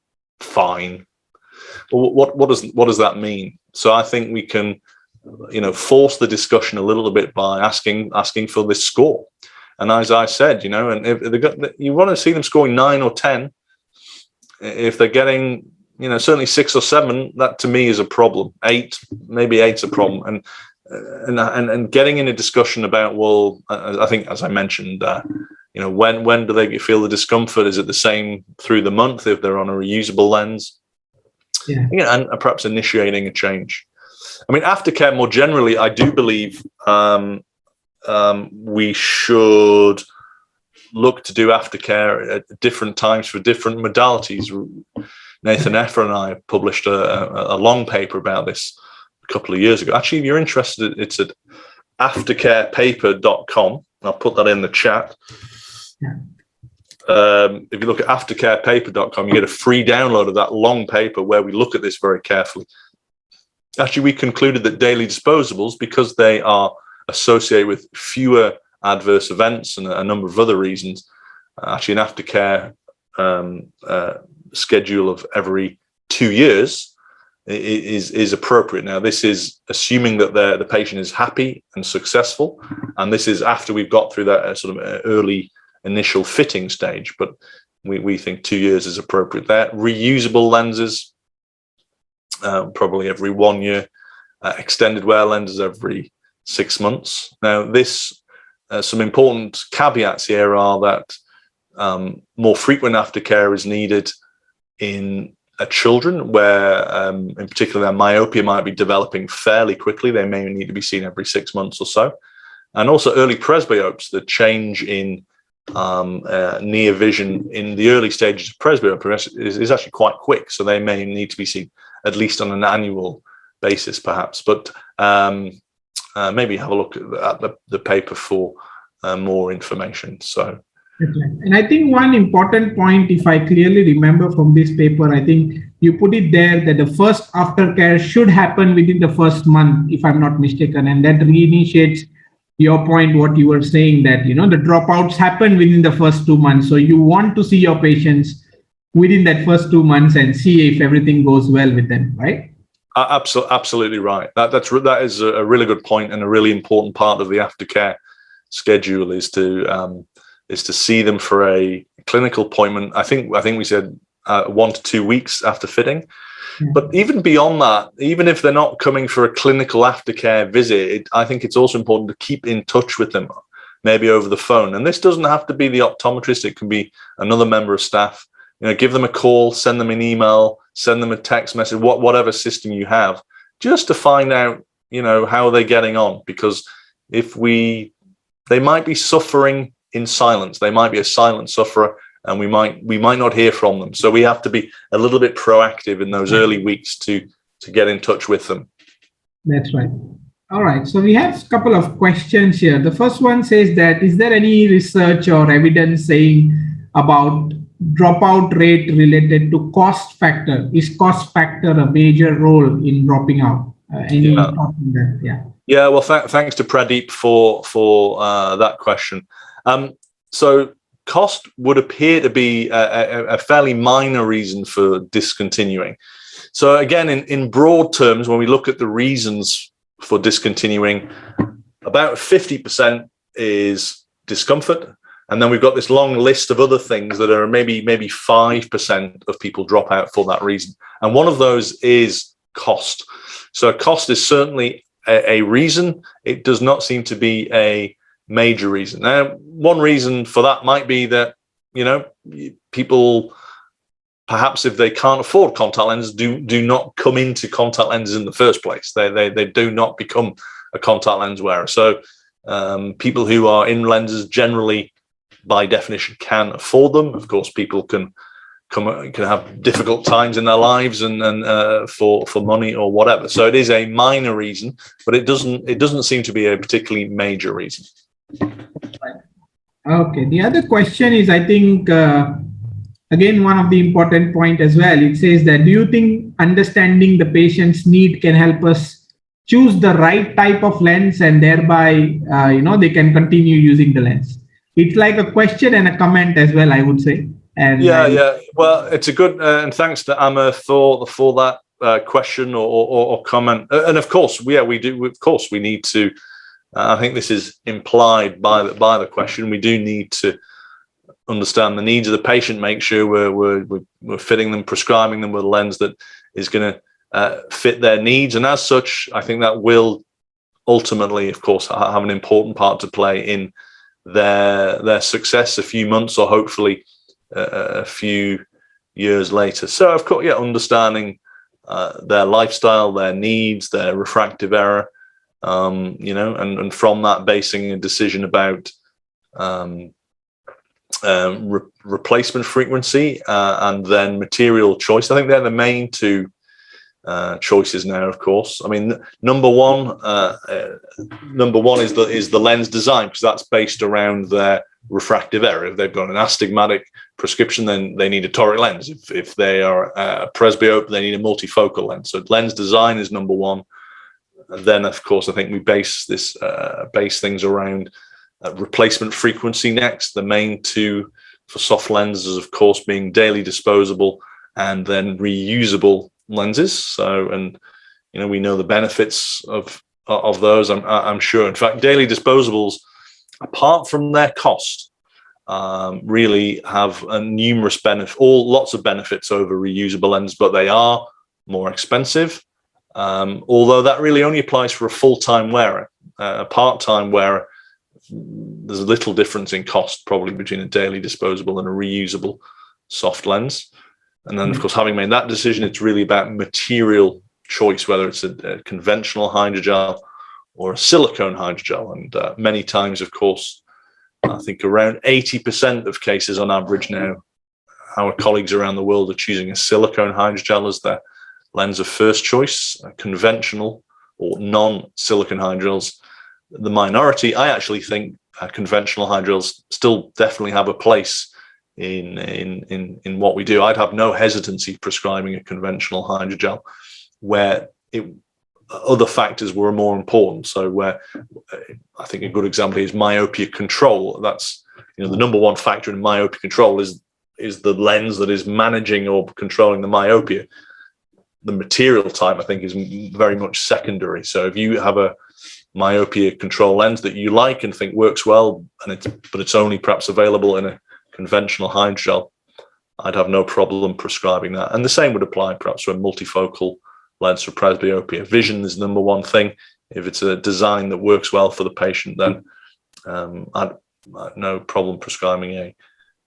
[SPEAKER 2] Well, what does that mean? So I think we can, force the discussion a little bit by asking for this score. And as I said, and if you want to see them scoring 9 or 10, if they're getting, certainly 6 or 7, that to me is a problem. 8, maybe 8's a problem. And getting in a discussion about, well, I think, as I mentioned, when do they feel the discomfort? Is it the same through the month if they're on a reusable lens? Yeah. And perhaps initiating a change. I mean, aftercare more generally, I do believe we should look to do aftercare at different times for different modalities. Nathan Effer and I published a long paper about this a couple of years ago. Actually, if you're interested, it's at aftercarepaper.com. I'll put that in the chat. Yeah. If you look at aftercarepaper.com, you get a free download of that long paper where we look at this very carefully. Actually, we concluded that daily disposables, because they are associated with fewer adverse events and a number of other reasons, actually an aftercare schedule of every 2 years is appropriate. Now, this is assuming that the patient is happy and successful, and this is after we've got through that sort of early initial fitting stage, but we think 2 years is appropriate there. Reusable lenses, probably every 1 year. Extended wear lenses every 6 months. Now, some important caveats here are that more frequent aftercare is needed in children where, in particular, their myopia might be developing fairly quickly. They may need to be seen every 6 months or so. And also early presbyopes, the change in near vision in the early stages of presbyopia is actually quite quick. So they may need to be seen at least on an annual basis, perhaps. But maybe have a look at the paper for more information. So
[SPEAKER 1] That's right. And I think one important point, if I clearly remember from this paper, I think you put it there that the first aftercare should happen within the first month, if I'm not mistaken, and that reinitiates your point, what you were saying, that the dropouts happen within the first 2 months. So you want to see your patients within that first 2 months and see if everything goes well with them, right?
[SPEAKER 2] Absolutely right. That is a really good point, and a really important part of the aftercare schedule is to see them for a clinical appointment. I think we said 1 to 2 weeks after fitting.
[SPEAKER 1] Yeah.
[SPEAKER 2] But even beyond that, even if they're not coming for a clinical aftercare visit, I think it's also important to keep in touch with them, maybe over the phone. And this doesn't have to be the optometrist. It can be another member of staff. Give them a call, send them an email, send them a text message, whatever system you have, just to find out, how they're getting on. Because they might be suffering in silence. They might be a silent sufferer, and we might not hear from them. So we have to be a little bit proactive in those early weeks to get in touch with them.
[SPEAKER 1] That's right. All right. So we have a couple of questions here. The first one says that, is there any research or evidence saying about dropout rate related to cost factor? Is cost factor a major role in dropping out? Any thought on that? Yeah.
[SPEAKER 2] Yeah. Well, thanks to Pradeep for that question. So cost would appear to be a fairly minor reason for discontinuing. So again, in broad terms, when we look at the reasons for discontinuing, about 50% is discomfort. And then we've got this long list of other things that are maybe 5% of people drop out for that reason. And one of those is cost. So cost is certainly a reason. It does not seem to be a major reason. Now, one reason for that might be that, people, perhaps if they can't afford contact lenses, do not come into contact lenses in the first place. They do not become a contact lens wearer. So people who are in lenses generally, by definition, can afford them. Of course, people can have difficult times in their lives and for money or whatever. So it is a minor reason, but it doesn't seem to be a particularly major reason.
[SPEAKER 1] Okay. The other question is, I think, again, one of the important point as well. It says that, do you think understanding the patient's need can help us choose the right type of lens, and thereby, they can continue using the lens? It's like a question and a comment as well, I would say. And
[SPEAKER 2] yeah. Well, it's a good, and thanks to Amma for that question or comment. And of course, we do. Of course, we need to. I think this is implied by the question. We do need to understand the needs of the patient, make sure we're fitting them, prescribing them with a lens that is going to fit their needs. And as such, I think that will ultimately, of course, have an important part to play in their success a few months or hopefully a few years later. So, of course, understanding their lifestyle, their needs, their refractive error, and from that basing a decision about replacement frequency and then material choice. I think they're the main two choices now. Of course, I mean, number one is the lens design, because that's based around their refractive error. If they've got an astigmatic prescription, then they need a toric lens. If they are presbyope, they need a multifocal lens. So lens design is number one. And then, of course, I think we base things around replacement frequency next. The main two for soft lenses, of course, being daily disposable and then reusable lenses. So, and we know the benefits of those. I'm sure. In fact, daily disposables, apart from their cost, really have lots of benefits over reusable lenses, but they are more expensive. Although that really only applies for a full-time wearer. A part-time wearer, there's a little difference in cost probably between a daily disposable and a reusable soft lens. And then, of course, having made that decision, it's really about material choice, whether it's a conventional hydrogel or a silicone hydrogel. And many times, of course, I think around 80% of cases on average now, our colleagues around the world are choosing a silicone hydrogel as their lens of first choice. Conventional or non-silicone hydrogels, the minority. I actually think conventional hydrogels still definitely have a place in what we do. I'd have no hesitancy prescribing a conventional hydrogel where other factors were more important. So where I think a good example is myopia control. That's, the number one factor in myopia control is the lens that is managing or controlling the myopia. The material type, I think, is very much secondary. So if you have a myopia control lens that you like and think works well, but it's only perhaps available in a conventional hydrogel, I'd have no problem prescribing that. And the same would apply perhaps to a multifocal lens for presbyopia. Vision is the number one thing. If it's a design that works well for the patient, then I'd no problem prescribing a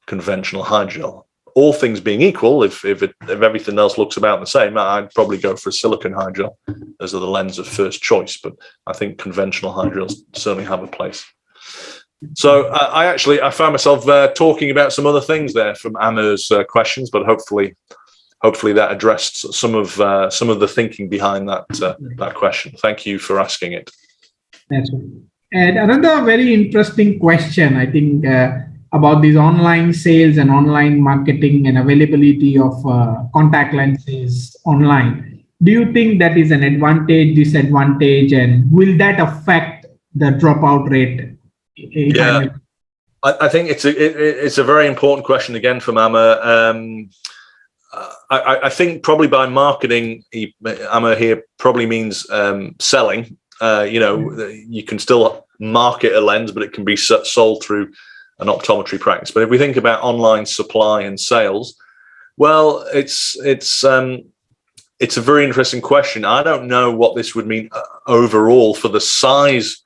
[SPEAKER 2] conventional hydrogel. All things being equal, if everything else looks about the same, I'd probably go for a silicone hydrogel as the lens of first choice. But I think conventional hydrogels certainly have a place. So I found myself talking about some other things there from Amer's questions, but hopefully that addressed some of the thinking behind that question. Thank you for asking it.
[SPEAKER 1] That's right. And another very interesting question, I think, about these online sales and online marketing and availability of contact lenses online. Do you think that is an advantage, disadvantage, and will that affect the dropout rate?
[SPEAKER 2] Yeah, I think it's a very important question again from Amer. I think probably by marketing, Amer here probably means selling. You can still market a lens, but it can be sold through an optometry practice. But if we think about online supply and sales, well, it's a very interesting question. I don't know what this would mean overall for the size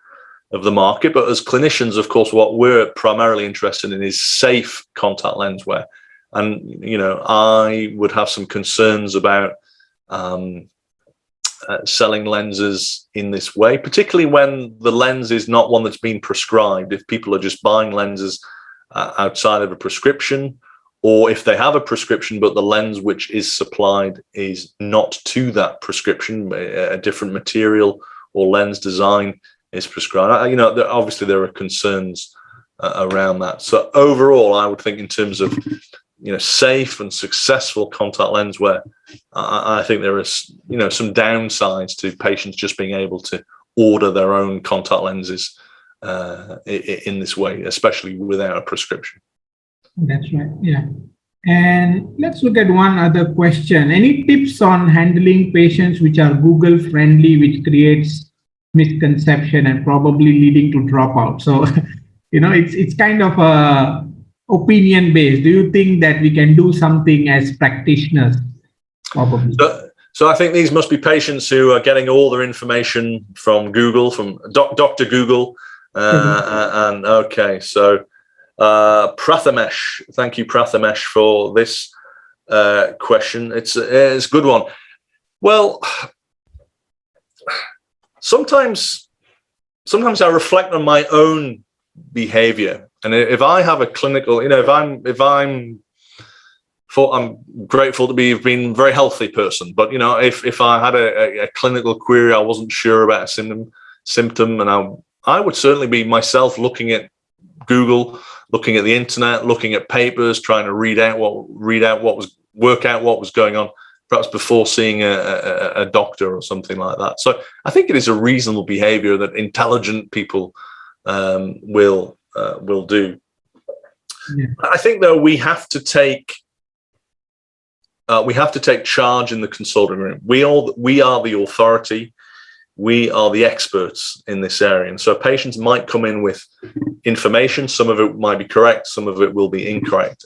[SPEAKER 2] of the market, but as clinicians, of course, what we're primarily interested in is safe contact lens wear. And, I would have some concerns about selling lenses in this way, particularly when the lens is not one that's been prescribed. If people are just buying lenses outside of a prescription, or if they have a prescription, but the lens which is supplied is not to that prescription, a different material or lens design is prescribed. Obviously there are concerns around that. So overall, I would think in terms of safe and successful contact lens wear, I think there is some downsides to patients just being able to order their own contact lenses in this way, especially without a prescription.
[SPEAKER 1] That's right. Yeah. And let's look at one other question. Any tips on handling patients which are Google friendly, which creates misconception and probably leading to dropout? So, it's kind of a opinion based. Do you think that we can do something as practitioners? Probably.
[SPEAKER 2] So I think these must be patients who are getting all their information from Google, from Dr. Google. And okay, so Prathamesh, thank you, Prathamesh, for this question. It's a good one. Well, sometimes I reflect on my own behavior, and if I have a clinical, I'm grateful to have been a very healthy person, but if I had a clinical query, I wasn't sure about a symptom, and I would certainly be myself looking at Google, looking at the internet, looking at papers, trying to work out what was going on, perhaps before seeing a doctor or something like that. So I think it is a reasonable behavior that intelligent people will do. Yeah. I think though we have to take charge in the consulting room. We are the authority. We are the experts in this area. And so patients might come in with information. Some of it might be correct. Some of it will be incorrect.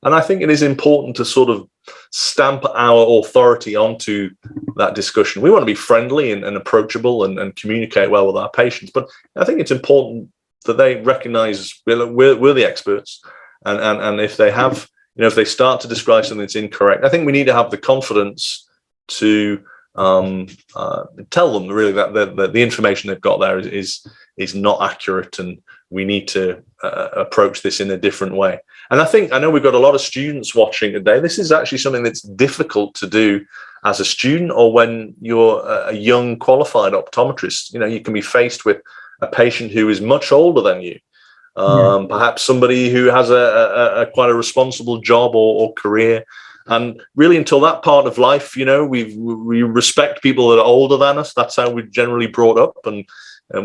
[SPEAKER 2] And I think it is important to sort of stamp our authority onto that discussion. We want to be friendly and approachable and communicate well with our patients. But I think it's important that they recognize we're the experts. And if they have, if they start to describe something that's incorrect, I think we need to have the confidence to tell them really that the information they've got there is not accurate, and we need to approach this in a different way. And I know we've got a lot of students watching today. This is actually something that's difficult to do as a student, or when you're a young qualified optometrist. You can be faced with a patient who is much older than you, perhaps somebody who has a quite a responsible job or career. And really, until that part of life, we respect people that are older than us. That's how we're generally brought up, and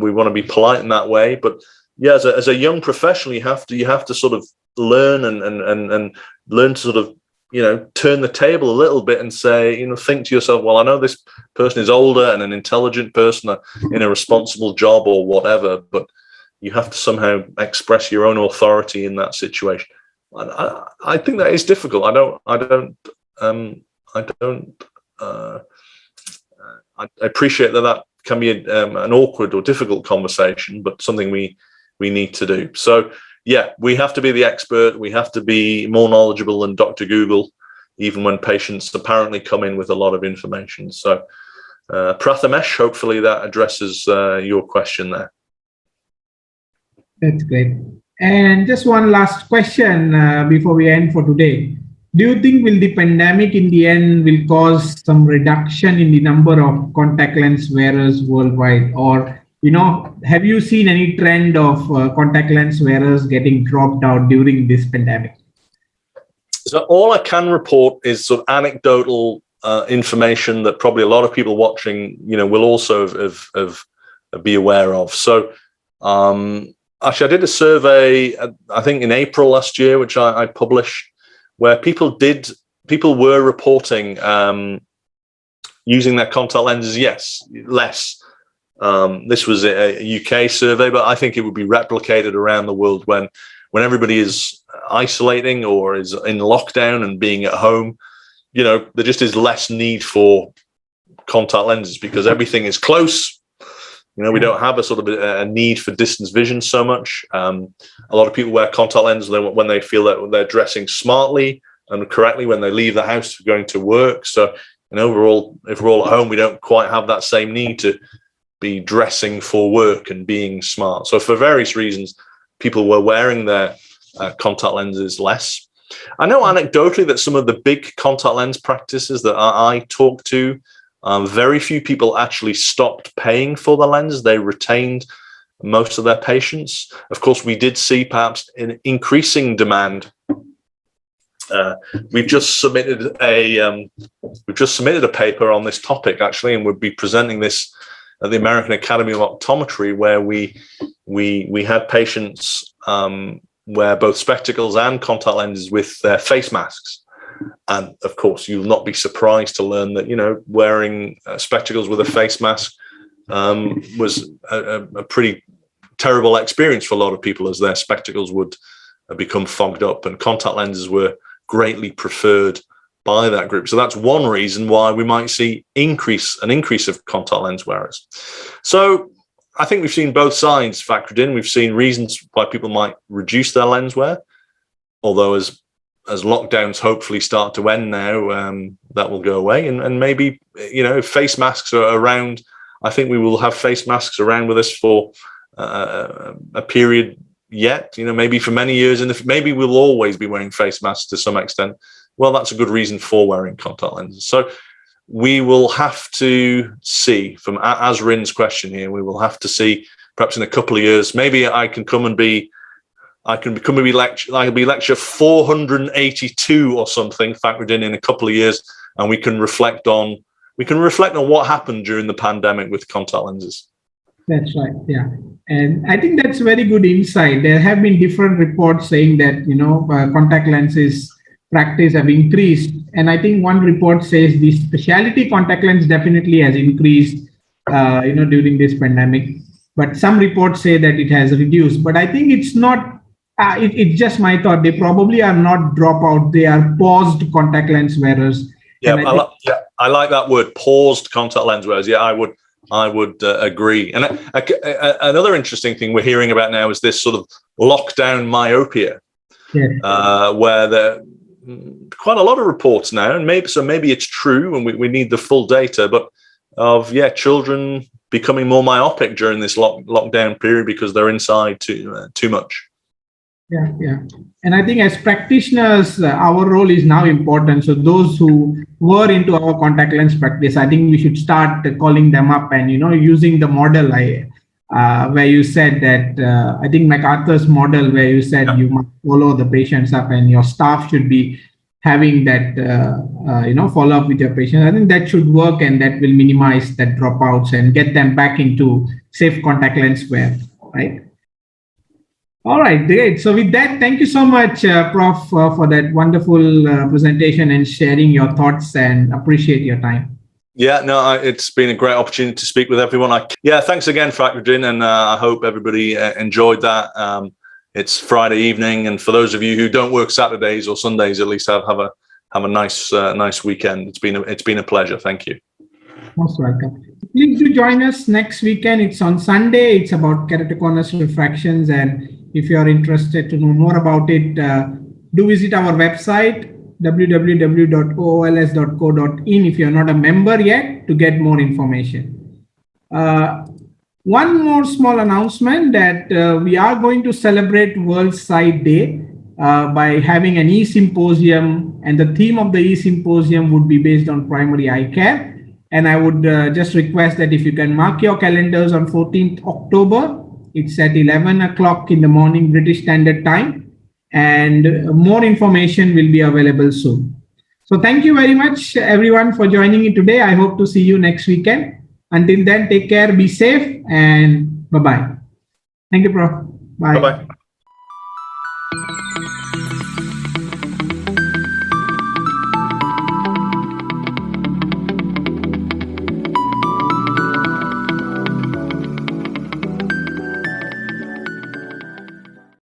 [SPEAKER 2] we want to be polite in that way. But yeah, as a young professional, you have to sort of learn and learn to sort of turn the table a little bit and say, think to yourself, well, I know this person is older and an intelligent person in a responsible job or whatever, but you have to somehow express your own authority in that situation. I think that is difficult. I appreciate that can be an awkward or difficult conversation, but something we need to do. So yeah, we have to be the expert. We have to be more knowledgeable than Dr. Google, even when patients apparently come in with a lot of information. So Prathamesh, hopefully that addresses your question there.
[SPEAKER 1] That's great. And just one last question before we end for today. Do you think the pandemic in the end will cause some reduction in the number of contact lens wearers worldwide? Or, have you seen any trend of contact lens wearers getting dropped out during this pandemic?
[SPEAKER 2] So all I can report is sort of anecdotal information that probably a lot of people watching, will also be aware of. So actually, I did a survey, I think in April last year, which I published, where people were reporting using their contact lenses. Yes, less. This was a UK survey, but I think it would be replicated around the world when everybody is isolating or is in lockdown and being at home. There just is less need for contact lenses because everything is close. We don't have a sort of a need for distance vision so much. A lot of people wear contact lenses when they feel that they're dressing smartly and correctly when they leave the house for going to work. So, overall, if we're all at home, we don't quite have that same need to be dressing for work and being smart. So for various reasons, people were wearing their contact lenses less. I know anecdotally that some of the big contact lens practices that I talk to, very few people actually stopped paying for the lens. They retained most of their patients. Of course, we did see perhaps an increasing demand. We've just submitted a paper on this topic actually, and we'll be presenting this at the American Academy of Optometry, where we had patients wear both spectacles and contact lenses with their face masks. And of course, you'll not be surprised to learn that, wearing spectacles with a face mask was a pretty terrible experience for a lot of people, as their spectacles would become fogged up, and contact lenses were greatly preferred by that group. So that's one reason why we might see an increase of contact lens wearers. So I think we've seen both sides factored in. We've seen reasons why people might reduce their lens wear, although as lockdowns hopefully start to end now, that will go away. And maybe, if face masks are around, I think we will have face masks around with us for a period yet, maybe for many years. And maybe we'll always be wearing face masks to some extent. Well, that's a good reason for wearing contact lenses. So we will have to see, from Azrin's question here, we will have to see perhaps in a couple of years, maybe I can come and be lecture 482 or something factored in a couple of years, and we can reflect on what happened during the pandemic with contact lenses.
[SPEAKER 1] That's right. Yeah. And I think that's very good insight. There have been different reports saying that, contact lenses practice have increased. And I think one report says the specialty contact lens definitely has increased, during this pandemic. But some reports say that it has reduced. But I think it's not, it's just my thought. They probably are not dropout. They are paused contact lens wearers.
[SPEAKER 2] Yeah, I like that word, paused contact lens wearers. Yeah, I would agree. And another interesting thing we're hearing about now is this sort of lockdown myopia, where there quite a lot of reports now, and maybe it's true, and we need the full data, but of children becoming more myopic during this lockdown period because they're inside too much.
[SPEAKER 1] Yeah. And I think as practitioners, our role is now important. So those who were into our contact lens practice, I think we should start calling them up and, using the model where you said that, I think Macarthur's model, where you said you must follow the patients up and your staff should be having that, follow up with your patient. I think that should work, and that will minimize that dropouts and get them back into safe contact lens wear, right? All right, great. So with that, thank you so much, Prof, for that wonderful presentation and sharing your thoughts, and appreciate your time.
[SPEAKER 2] Yeah, no, it's been a great opportunity to speak with everyone. Thanks again for Acuity, and I hope everybody enjoyed that. It's Friday evening, and for those of you who don't work Saturdays or Sundays, at least have a nice weekend. It's been a pleasure. Thank you.
[SPEAKER 1] Most welcome. Please do join us next weekend. It's on Sunday. It's about keratoconus refractions, and if you are interested to know more about it, do visit our website www.ools.co.in if you're not a member yet, to get more information. One more small announcement, that we are going to celebrate World Sight Day by having an e-symposium, and the theme of the e-symposium would be based on primary eye care. And I would just request that if you can mark your calendars on 14th October, it's at 11 o'clock in the morning, British Standard Time. And more information will be available soon. So thank you very much, everyone, for joining me today. I hope to see you next weekend. Until then, take care, be safe, and bye-bye. Thank you, Prof. Bye.
[SPEAKER 2] Bye-bye.